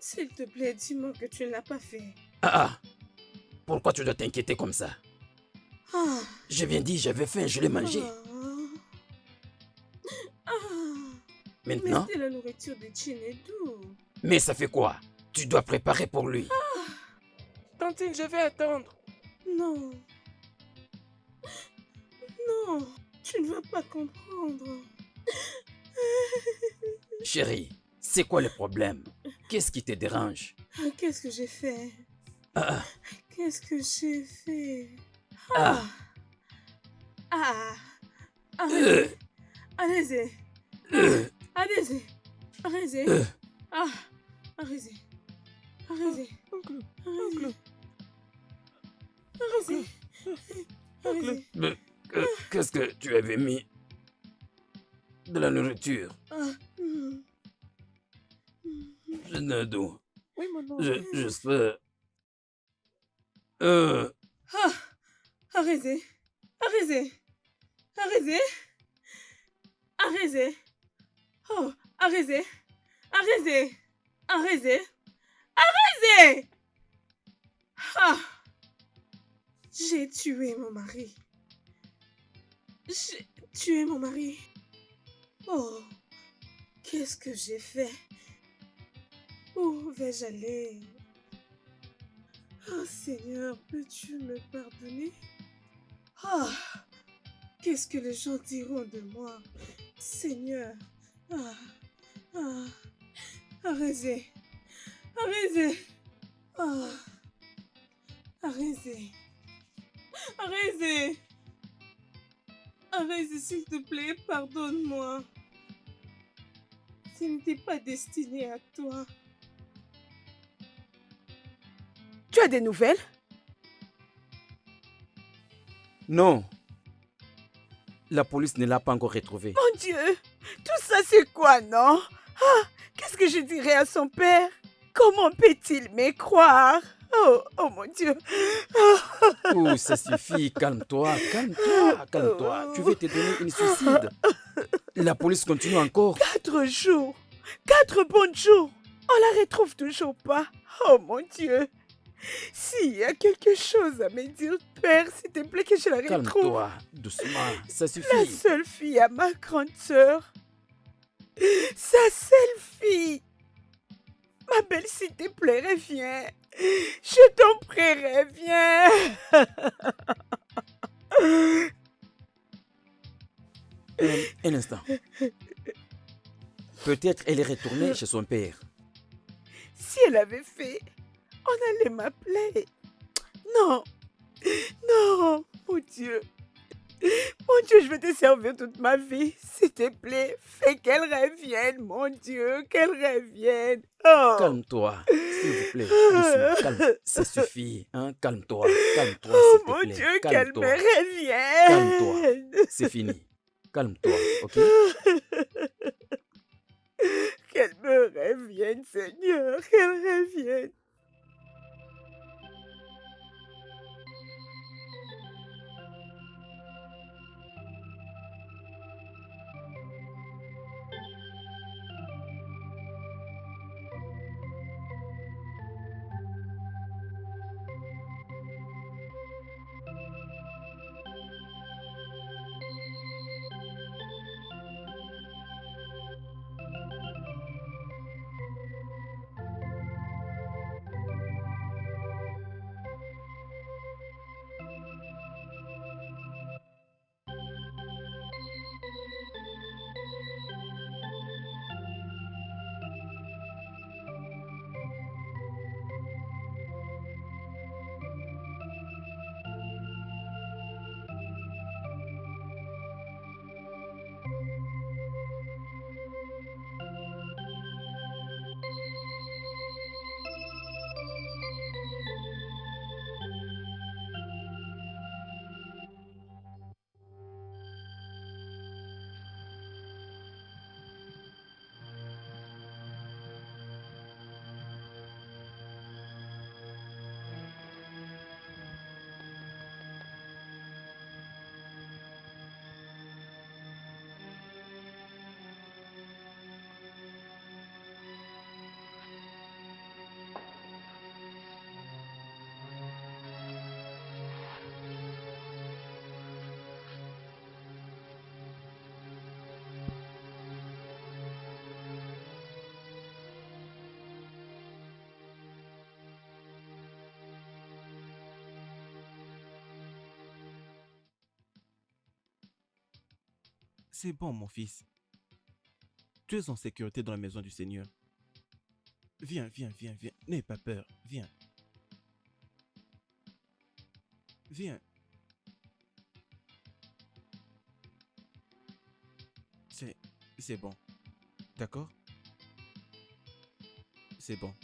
S'il te plaît, dis-moi que tu ne l'as pas fait. Ah, pourquoi tu dois t'inquiéter comme ça? Ah! Je viens dire, j'avais faim, je l'ai mangé. Ah! Maintenant? Mais c'est la nourriture de Chinedou. Mais ça fait quoi? Tu dois préparer pour lui. Tantine, je vais attendre. Non. Non, tu ne vas pas comprendre. Chérie, c'est quoi le problème? Qu'est-ce qui te dérange? Qu'est-ce que j'ai fait? Ah, Qu'est-ce que j'ai fait? ah, Ah! euh, Allez-y! euh, Allez-y! Allez-y! euh. Ah! Allez-y! Allez-y! Oncle, Allez-y! oncle, Allez-y! Allez-y! Mais qu'est-ce que tu avais mis? De la nourriture. Ah! Chinedou, oui, mon oncle. j'espère. Ah! Arrêtez! Arrêtez! Arrêtez! Arrêtez! Oh! Arrêtez! Arrêtez! Arrêtez! Arrêtez! Ah! J'ai tué mon mari. J'ai tué mon mari. Oh! Qu'est-ce que j'ai fait? Où vais-je aller? Oh Seigneur, peux-tu me pardonner? Ah! Qu'est-ce que les gens diront de moi? Seigneur! Ah! Ah! Arrêtez! Arrêtez! Ah! Arrêtez! Arrêtez! Arrêtez, s'il te plaît, pardonne-moi. Ce n'était pas destiné à toi. Tu as des nouvelles? Non. La police ne l'a pas encore retrouvé. Mon Dieu, tout ça c'est quoi, non? Ah, qu'est-ce que je dirais à son père? Comment peut-il me croire? Oh, oh mon Dieu. Oh, ça suffit, calme-toi, calme-toi, calme-toi. Tu veux te donner une suicide. La police continue encore. 4 jours, 4 bons jours. On la retrouve toujours pas. Oh mon Dieu. S'il y a quelque chose à me dire, père, s'il te plaît que je la retrouve. Calme-toi, doucement, ça suffit. La seule fille à ma grande sœur. Sa seule fille. Ma belle, s'il te plaît, reviens. Je t'en prie, reviens. Un instant. Peut-être elle est retournée chez son père. Si elle avait fait, on allait m'appeler. Non, non, mon Dieu. Mon Dieu, je vais te servir toute ma vie. S'il te plaît, fais qu'elle revienne, mon Dieu, qu'elle revienne. Oh. Calme-toi, s'il vous plaît. Doucement, calme. Ça suffit, hein. Calme-toi, calme-toi, Oh s'il te mon plaît. Dieu, qu'elle me Calme-toi. revienne. Calme-toi, c'est fini. Calme-toi, ok? Qu'elle me revienne, Seigneur, qu'elle revienne. C'est bon, mon fils. Tu es en sécurité dans la maison du Seigneur. Viens, viens, viens, viens. N'aie pas peur. Viens. Viens. C'est bon. D'accord? C'est bon.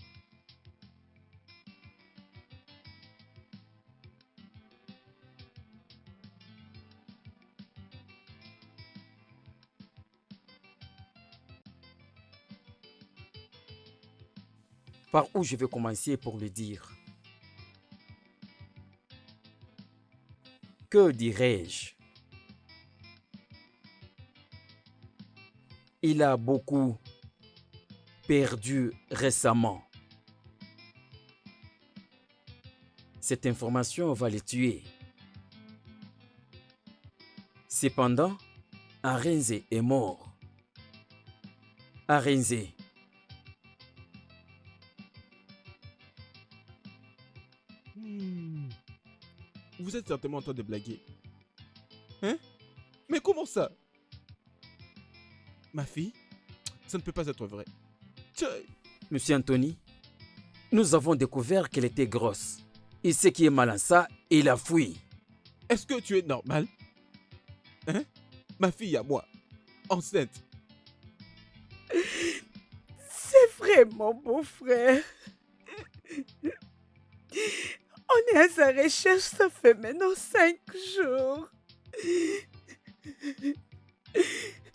Par où je vais commencer pour le dire? Que dirais-je? Il a beaucoup perdu récemment. Cette information va le tuer. Cependant, Arinze est mort. Arinze. Vous êtes certainement en train de blaguer. Hein? Mais comment ça? Ma fille? Ça ne peut pas être vrai. Monsieur Anthony, nous avons découvert qu'elle était grosse. Et ce qui est mal en ça, il a fui. Est-ce que tu es normal? Hein? Ma fille à moi, enceinte. C'est vrai, mon beau-frère. On est à sa recherche, ça fait maintenant 5 jours.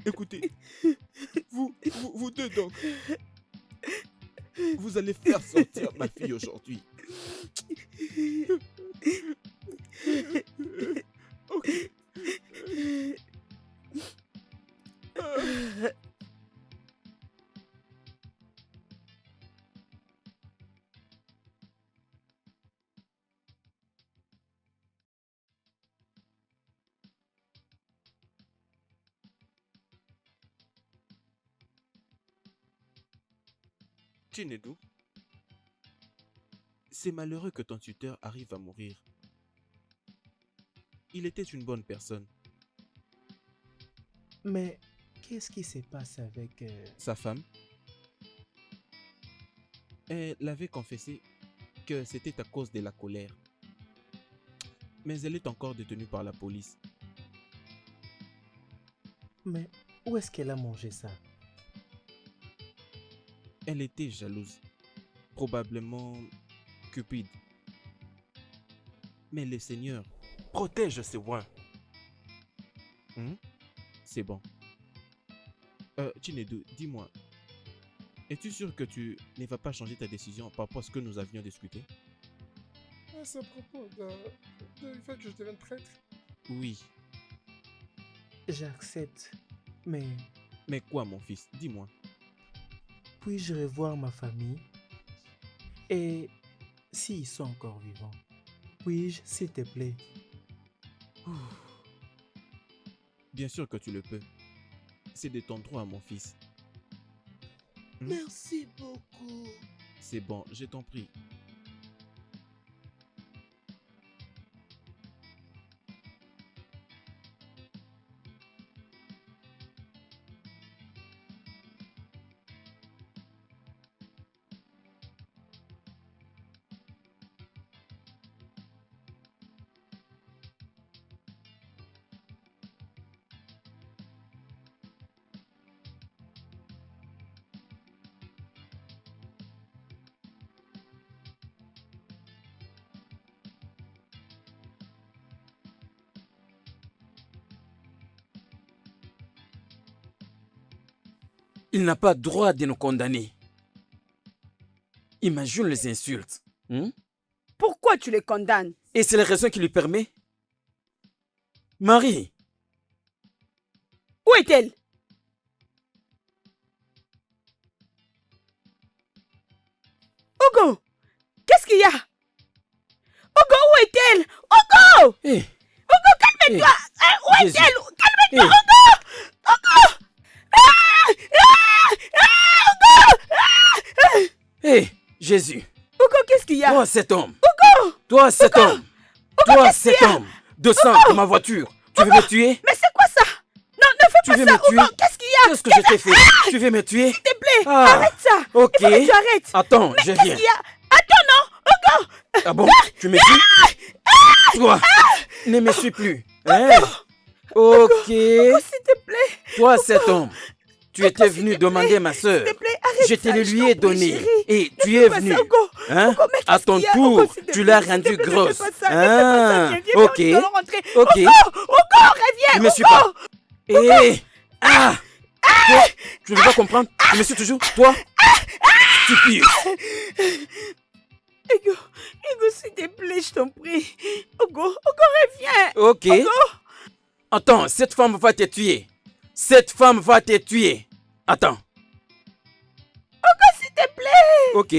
Écoutez, vous deux donc, vous allez faire sortir ma fille aujourd'hui. Ok. Chinedu, c'est malheureux que ton tuteur arrive à mourir. Il était une bonne personne. Mais qu'est-ce qui se passe avec... Sa femme? Elle avait confessé que c'était à cause de la colère. Mais elle est encore détenue par la police. Mais où est-ce qu'elle a mangé ça? Elle était jalouse. Probablement cupide. Mais le Seigneur protège ses oins. C'est bon. Chinedu, dis-moi. Es-tu sûr que tu ne vas pas changer ta décision par rapport à ce que nous avions discuté? C'est à propos du fait que je devienne prêtre. Oui. J'accepte. Mais... Mais quoi, mon fils? Dis-moi. Puis-je revoir ma famille? Et s'ils sont encore vivants, puis-je, s'il te plaît? Bien sûr que tu le peux. C'est de ton droit, mon fils. Merci beaucoup. C'est bon, je t'en prie. Il n'a pas droit de nous condamner. Imagine les insultes. Pourquoi tu les condamnes? Et c'est la raison qui lui permet. Marie. Où est-elle? Hugo, qu'est-ce qu'il y a? Hugo, où est-elle? Hugo! Hey. Hugo, calme-toi! Hey. Où est-elle? Calme-toi, Hey. Hugo! Hugo! Hé, Jésus. Hugo, qu'est-ce qu'il y a? Toi, cet homme. Hugo! Toi, cet homme. Hugo, Toi, qu'est-ce qu'il cet y a? homme. Descends de ma voiture. Tu veux me tuer? Mais c'est quoi ça? Non, ne fais Tu veux ça, me tuer? Hugo, qu'est-ce qu'il y a? Qu'est-ce que je t'ai fait? Tu veux me tuer? S'il te plaît, Ah, arrête ça. ok. Il faut que tu arrêtes. Attends, Mais je qu'est-ce viens. qu'il y a? Attends, non, Hugo. Ah bon? Tu me tues? Toi, ne me suis plus. Hein? Ok. Hugo, s'il te plaît. Toi, cet homme, tu étais venu demander ma soeur. S'il te plaît, arrête Je te ça, le je lui t'en ai prie, donné. chérie. Et Ne tu fais es pas ça, venu. Hugo. Hein? Hugo, mais À qu'est-ce ton qu'il y a? tour, Hugo, s'il te tu plaît, l'as s'il te rendue plaît, ne fais grosse. pas ça, ne fais pas ça, Hein? viens, viens, Ok. nous allons rentrer. Ok. Hugo, reviens. Je me suis Hugo. pas. Eh! Ah! Toi, tu ne veux pas comprendre? Je me suis toujours. Toi? Stupide. Hugo, s'il te plaît, je t'en prie. Hugo, reviens. Ok. Hugo. Attends, cette femme va te tuer. Cette femme va te tuer. Attends. Hugo, s'il te plaît. Ok.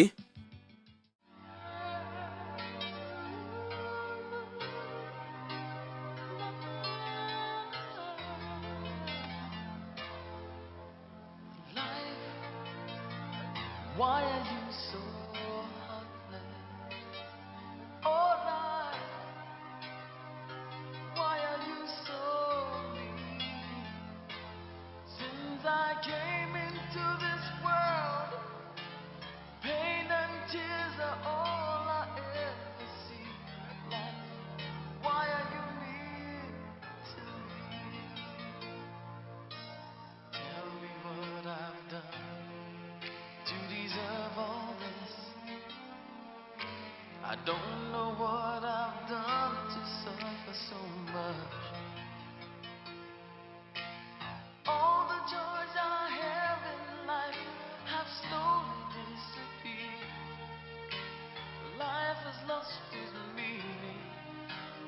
Why are you so heartless? Oh, life, why are you so mean? Since I came into this world, pain and tears are all I ever see. Life, why are you mean to me? Tell me what I've done to deserve all this. I don't know what I've done to suffer so much. All the joys I have in life have slowly disappeared. Life has lost its meaning.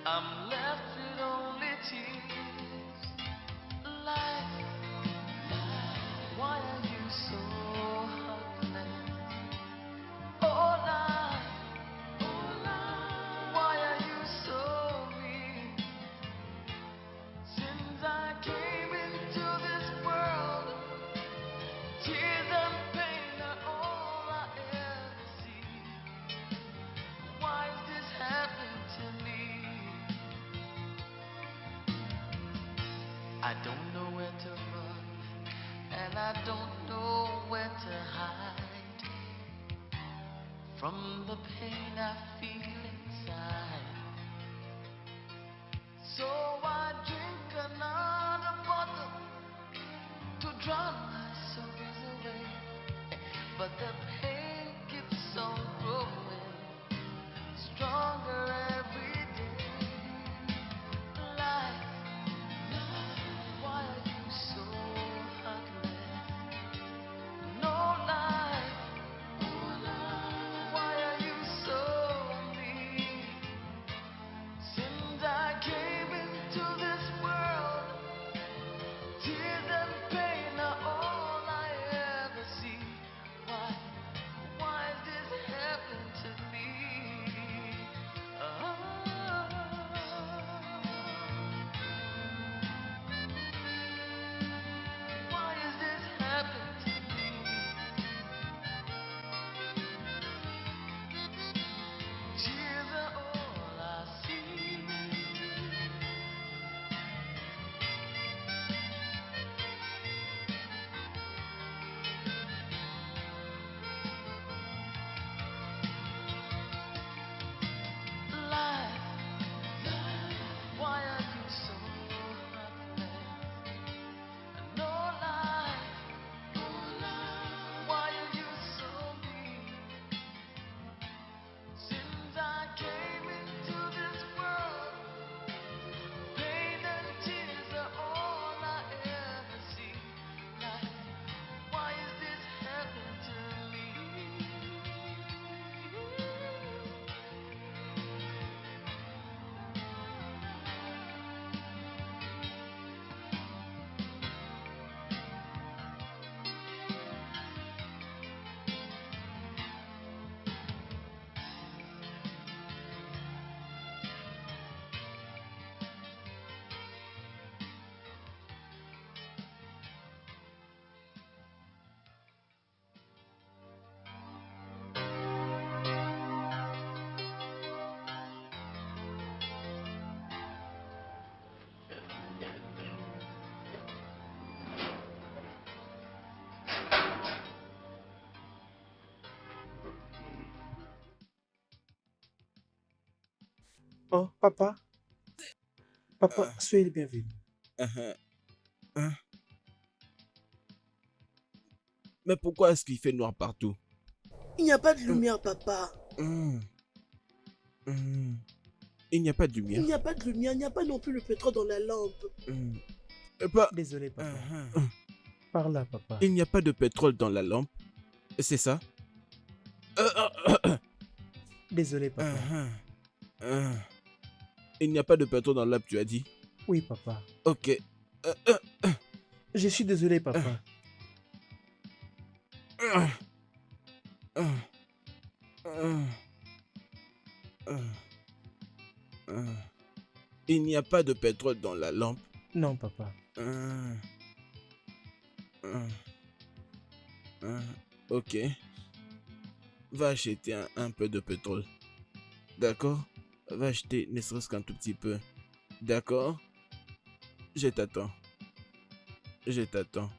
I'm left with only tears. Life, why are you so heartless? Oh, life, why are you so mean? Since I came into this world, tears and pain are all I ever see. Why is this happening to me? I don't know where to run, and I don't know where to hide from the pain I feel inside. So I drink another bottle to drown my sorrows away, but the pain keeps on growing stronger every day. Life, why are you so heartless? No, life, why are you so mean? Since I came into this world, tears and pain are all I ever see. Why Oh, papa. Papa, soyez le bienvenu. Hein? Mais pourquoi est-ce qu'il fait noir partout? Il n'y a pas de lumière, papa. Il n'y a pas de Il lumière. n'y a pas de lumière, il n'y a pas non plus le pétrole dans la lampe. Désolé, papa. Par là, papa. Il n'y a pas de pétrole dans la lampe. C'est ça? Désolé, papa. Il n'y a pas de pétrole dans la lampe, tu as dit? Oui, papa. Ok. Je suis désolé, papa. Il n'y a pas de pétrole dans la lampe. Non, papa. Ok. Va acheter un peu de pétrole. D'accord? Va acheter ne serait-ce qu'un tout petit peu. D'accord? Je t'attends. Je t'attends.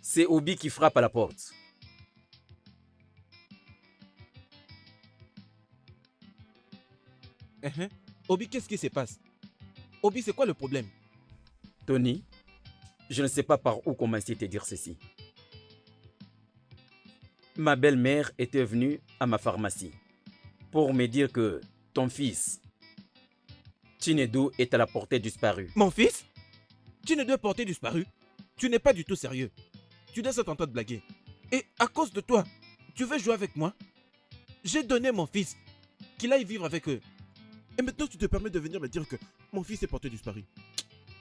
C'est Obi qui frappe à la porte. Obi, qu'est-ce qui se passe? Obi, c'est quoi le problème? Tony, je ne sais pas par où commencer à te dire ceci. Ma belle-mère était venue à ma pharmacie pour me dire que ton fils, Chinedu, est à la portée disparue. Mon fils? Chinedu est porté disparu? Tu n'es pas du tout sérieux. Tu dois être en train de blaguer. Et à cause de toi, tu veux jouer avec moi? J'ai donné mon fils, qu'il aille vivre avec eux. Et maintenant tu te permets de venir me dire que mon fils est porté disparu.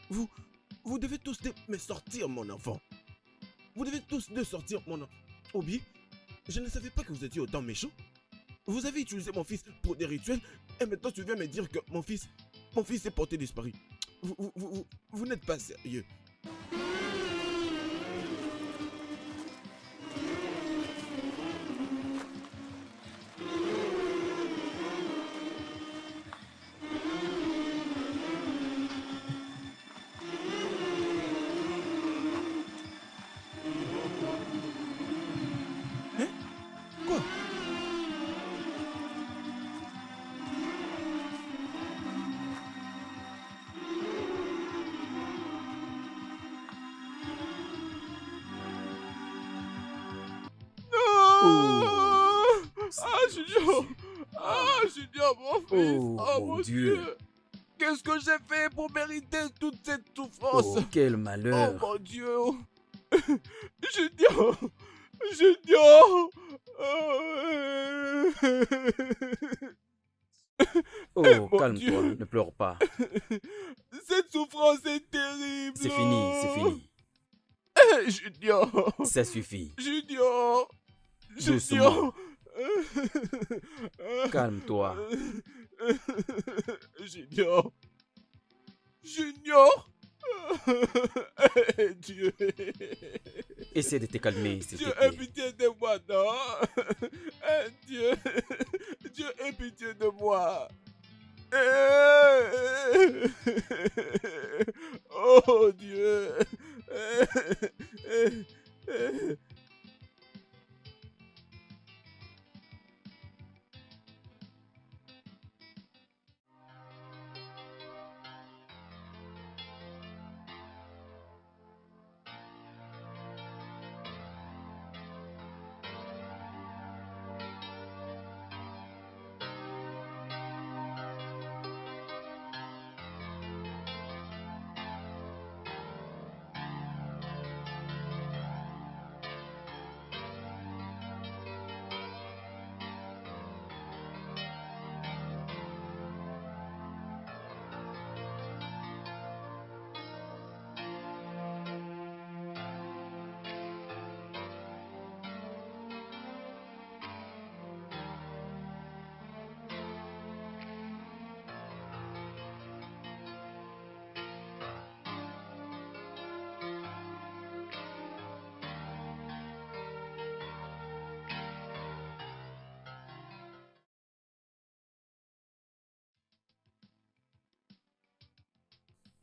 Vous devez tous me sortir, mon enfant. Vous devez tous de sortir, mon enfant. Obi, je ne savais pas que vous étiez autant méchant. Vous avez utilisé mon fils pour des rituels et maintenant tu viens me dire que mon fils est porté disparu. Vous n'êtes pas sérieux. Oh, Oh mon mon Dieu. Dieu. Qu'est-ce que j'ai fait pour mériter toute cette souffrance? Oh, quel Oh malheur. mon Dieu. Junior. Junior. Oh, Mon calme-toi, Dieu. ne pleure pas. Cette souffrance est terrible. C'est fini, c'est fini. Junior. Ça suffit. Junior. Doucement. Junior. Calme-toi. Junior. Junior. Dieu. Essaie de te calmer, s'il te Dieu, aie plaît. pitié de moi, non. Dieu. Dieu, aie pitié de moi. Oh Dieu.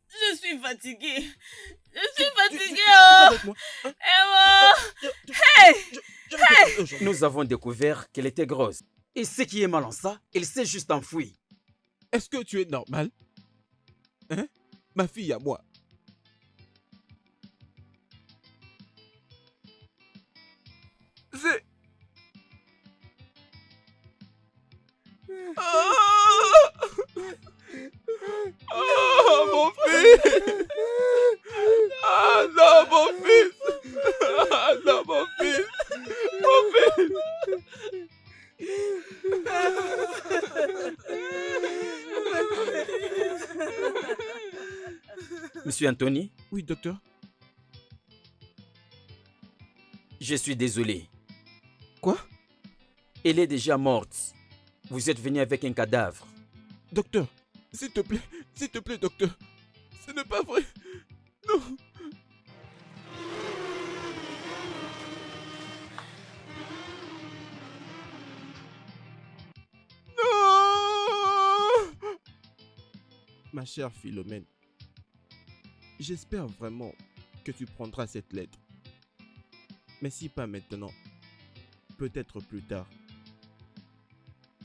Je suis fatiguée. Je suis fatiguée. Oh. Avec moi. Hey! Hey! Nous avons découvert qu'elle était grosse. Et ce qui est mal en ça, elle s'est juste enfuie. Est-ce que tu es normal? Hein? Ma fille à moi. C'est... Oh, mon fils! Ah non, mon fils! Ah non, mon fils! Mon fils! Monsieur Anthony, Oui, docteur. je suis désolé. Quoi? Elle est déjà morte. Vous êtes venu avec un cadavre. Docteur, s'il te plaît, docteur. Ce n'est pas vrai. Non. Non. Ma chère Philomène, j'espère vraiment que tu prendras cette lettre. Mais si pas maintenant, peut-être plus tard.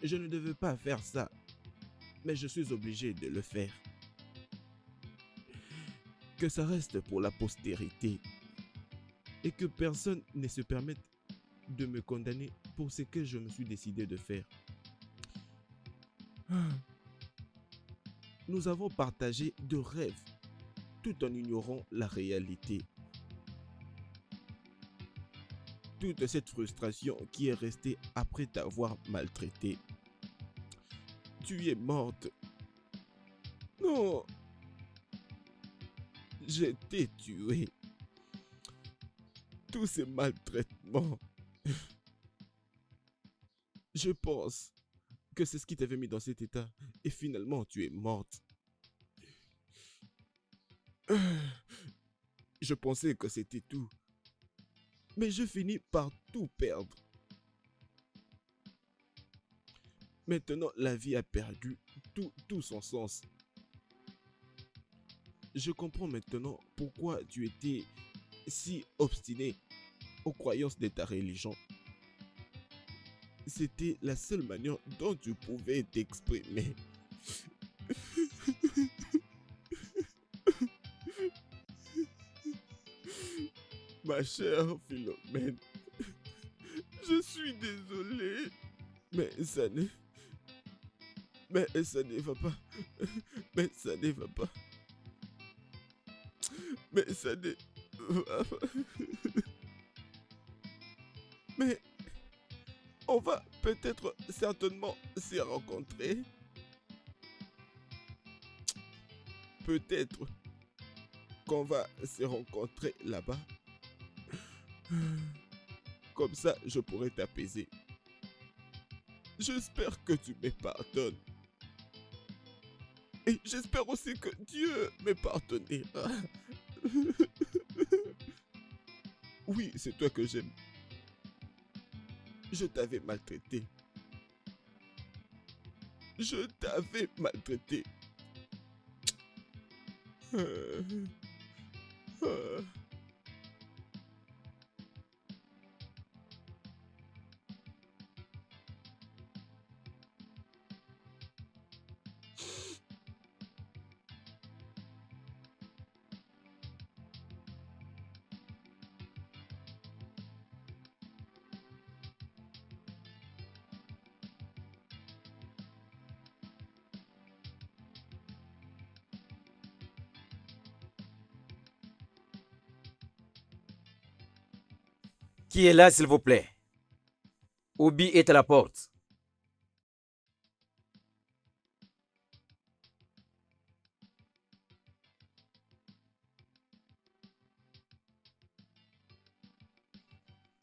Je ne devais pas faire ça, mais je suis obligé de le faire. Que ça reste pour la postérité et que personne ne se permette de me condamner pour ce que je me suis décidé de faire. Nous avons partagé de rêves tout en ignorant la réalité. Toute cette frustration qui est restée après t'avoir maltraité. Tu es morte. Non. Je t'ai tué. Tous ces maltraitements. Je pense que c'est ce qui t'avait mis dans cet état. Et finalement, tu es morte. Je pensais que c'était tout. Mais je finis par tout perdre. Maintenant, la vie a perdu tout son sens. Je comprends maintenant pourquoi tu étais si obstiné aux croyances de ta religion. C'était la seule manière dont tu pouvais t'exprimer. Ma chère Philomène, je suis désolé, mais Mais ça ne va pas. Mais ça ne va pas. Mais ça ne va pas. Mais on va peut-être certainement s'y rencontrer. Peut-être qu'on va se rencontrer là-bas. Comme ça, je pourrai t'apaiser. J'espère que tu me pardonnes. Et j'espère aussi que Dieu me pardonnera. Oui, c'est toi que j'aime. Je t'avais maltraité. Je t'avais maltraité. Qui est là, s'il vous plaît? Obi est à la porte.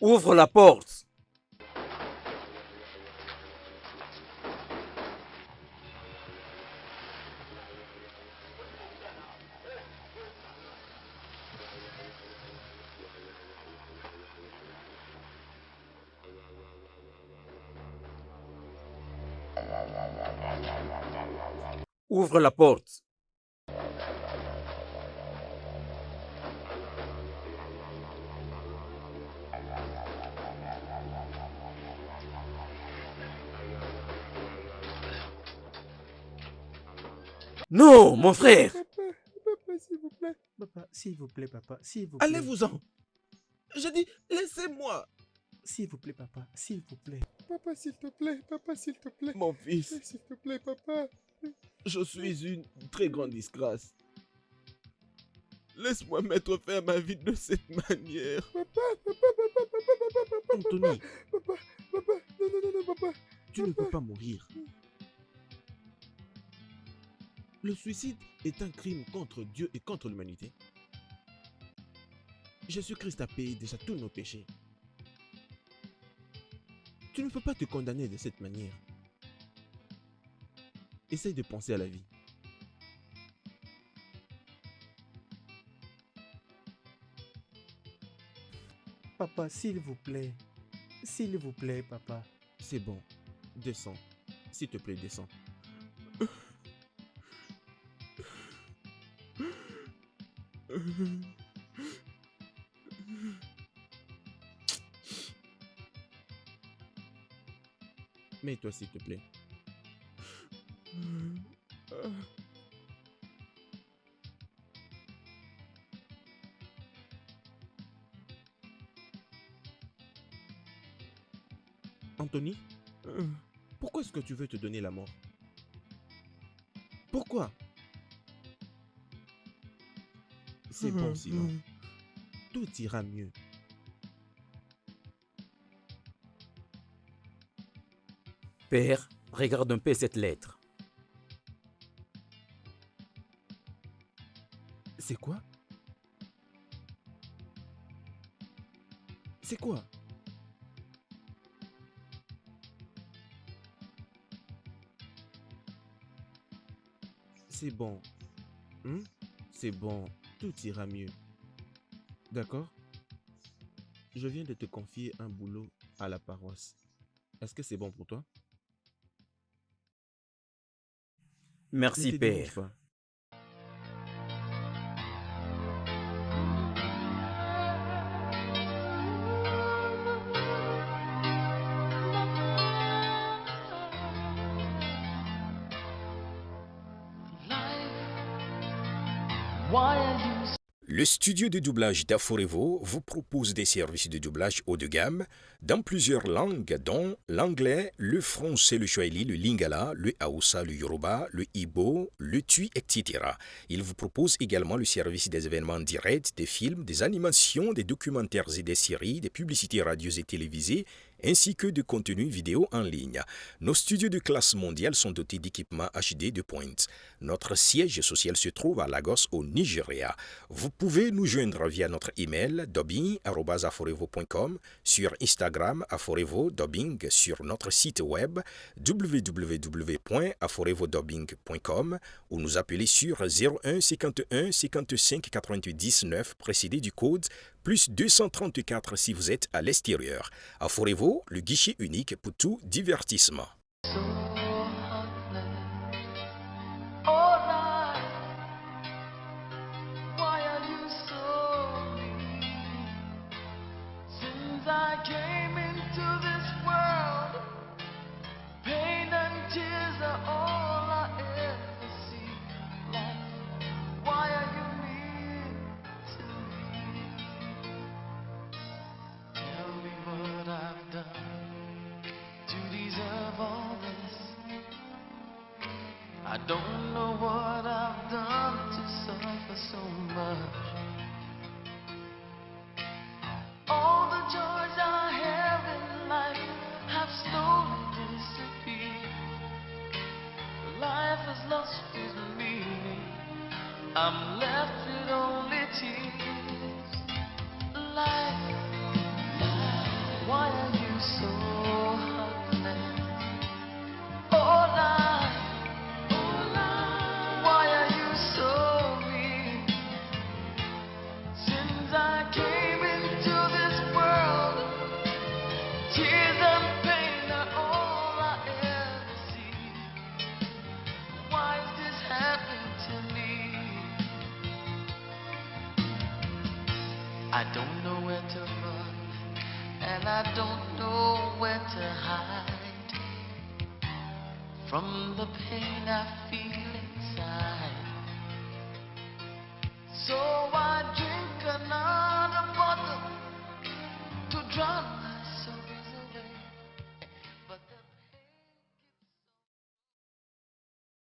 Ouvre la porte. Ouvre la porte. Non, mon frère. Papa, s'il vous plaît. Papa, s'il vous plaît, papa, s'il vous plaît. Allez-vous-en. Je dis, laissez-moi. S'il vous plaît, papa, s'il vous plaît. Papa, s'il te plaît, papa, s'il te plaît. Mon fils. S'il te plaît, papa. Je suis une très grande disgrâce. Laisse-moi mettre fin à ma vie de cette manière. Papa, papa, papa, papa, papa, papa. Anthony. Papa, papa, non, non, non, non, papa. Tu ne peux pas mourir. Le suicide est un crime contre Dieu et contre l'humanité. Jésus-Christ a payé déjà tous nos péchés. Tu ne peux pas te condamner de cette manière. Essaye de penser à la vie. Papa, s'il vous plaît. S'il vous plaît, papa. C'est bon. Descends. S'il te plaît, descends. Mets-toi, s'il te plaît. Anthony, pourquoi est-ce que tu veux te donner la mort? Pourquoi? C'est bon, sinon. Tout ira mieux. Père, regarde un peu cette lettre. C'est quoi? C'est quoi? C'est bon. C'est bon. Tout ira mieux. D'accord? Je viens de te confier un boulot à la paroisse. Est-ce que c'est bon pour toi? Merci, Ne te Père. dérange pas. Le studio de doublage d'Aforevo vous propose des services de doublage haut de gamme dans plusieurs langues, dont l'anglais, le français, le swahili, le lingala, le haoussa, le yoruba, le ibo, le tui, etc. Il vous propose également le service des événements directs, des films, des animations, des documentaires et des séries, des publicités radios et télévisées, ainsi que de contenus vidéo en ligne. Nos studios de classe mondiale sont dotés d'équipements HD de pointe. Notre siège social se trouve à Lagos, au Nigeria. Vous pouvez nous joindre via notre email dubbing@aforevo.com, sur Instagram Aforevo Dubbing, sur notre site web www.aforevodubbing.com ou nous appeler sur 01 51 55 88 19 précédé du code plus 234 si vous êtes à l'extérieur. Aforevo, le guichet unique pour tout divertissement. I came into this world, pain and tears are all I ever see. Life, why are you mean to me? Tell me what I've done to deserve all this. I don't know what I've done to suffer so much. All the joys I have in life have slowly disappeared. Life has lost its meaning. I'm left with only tears. Life, why are you so heartless? Oh life, why are you so mean? Since I came into this world, tears and pain are all I ever see. Why is this happening to me? I don't know where to run, and I don't know where to hide from the pain I feel inside. So I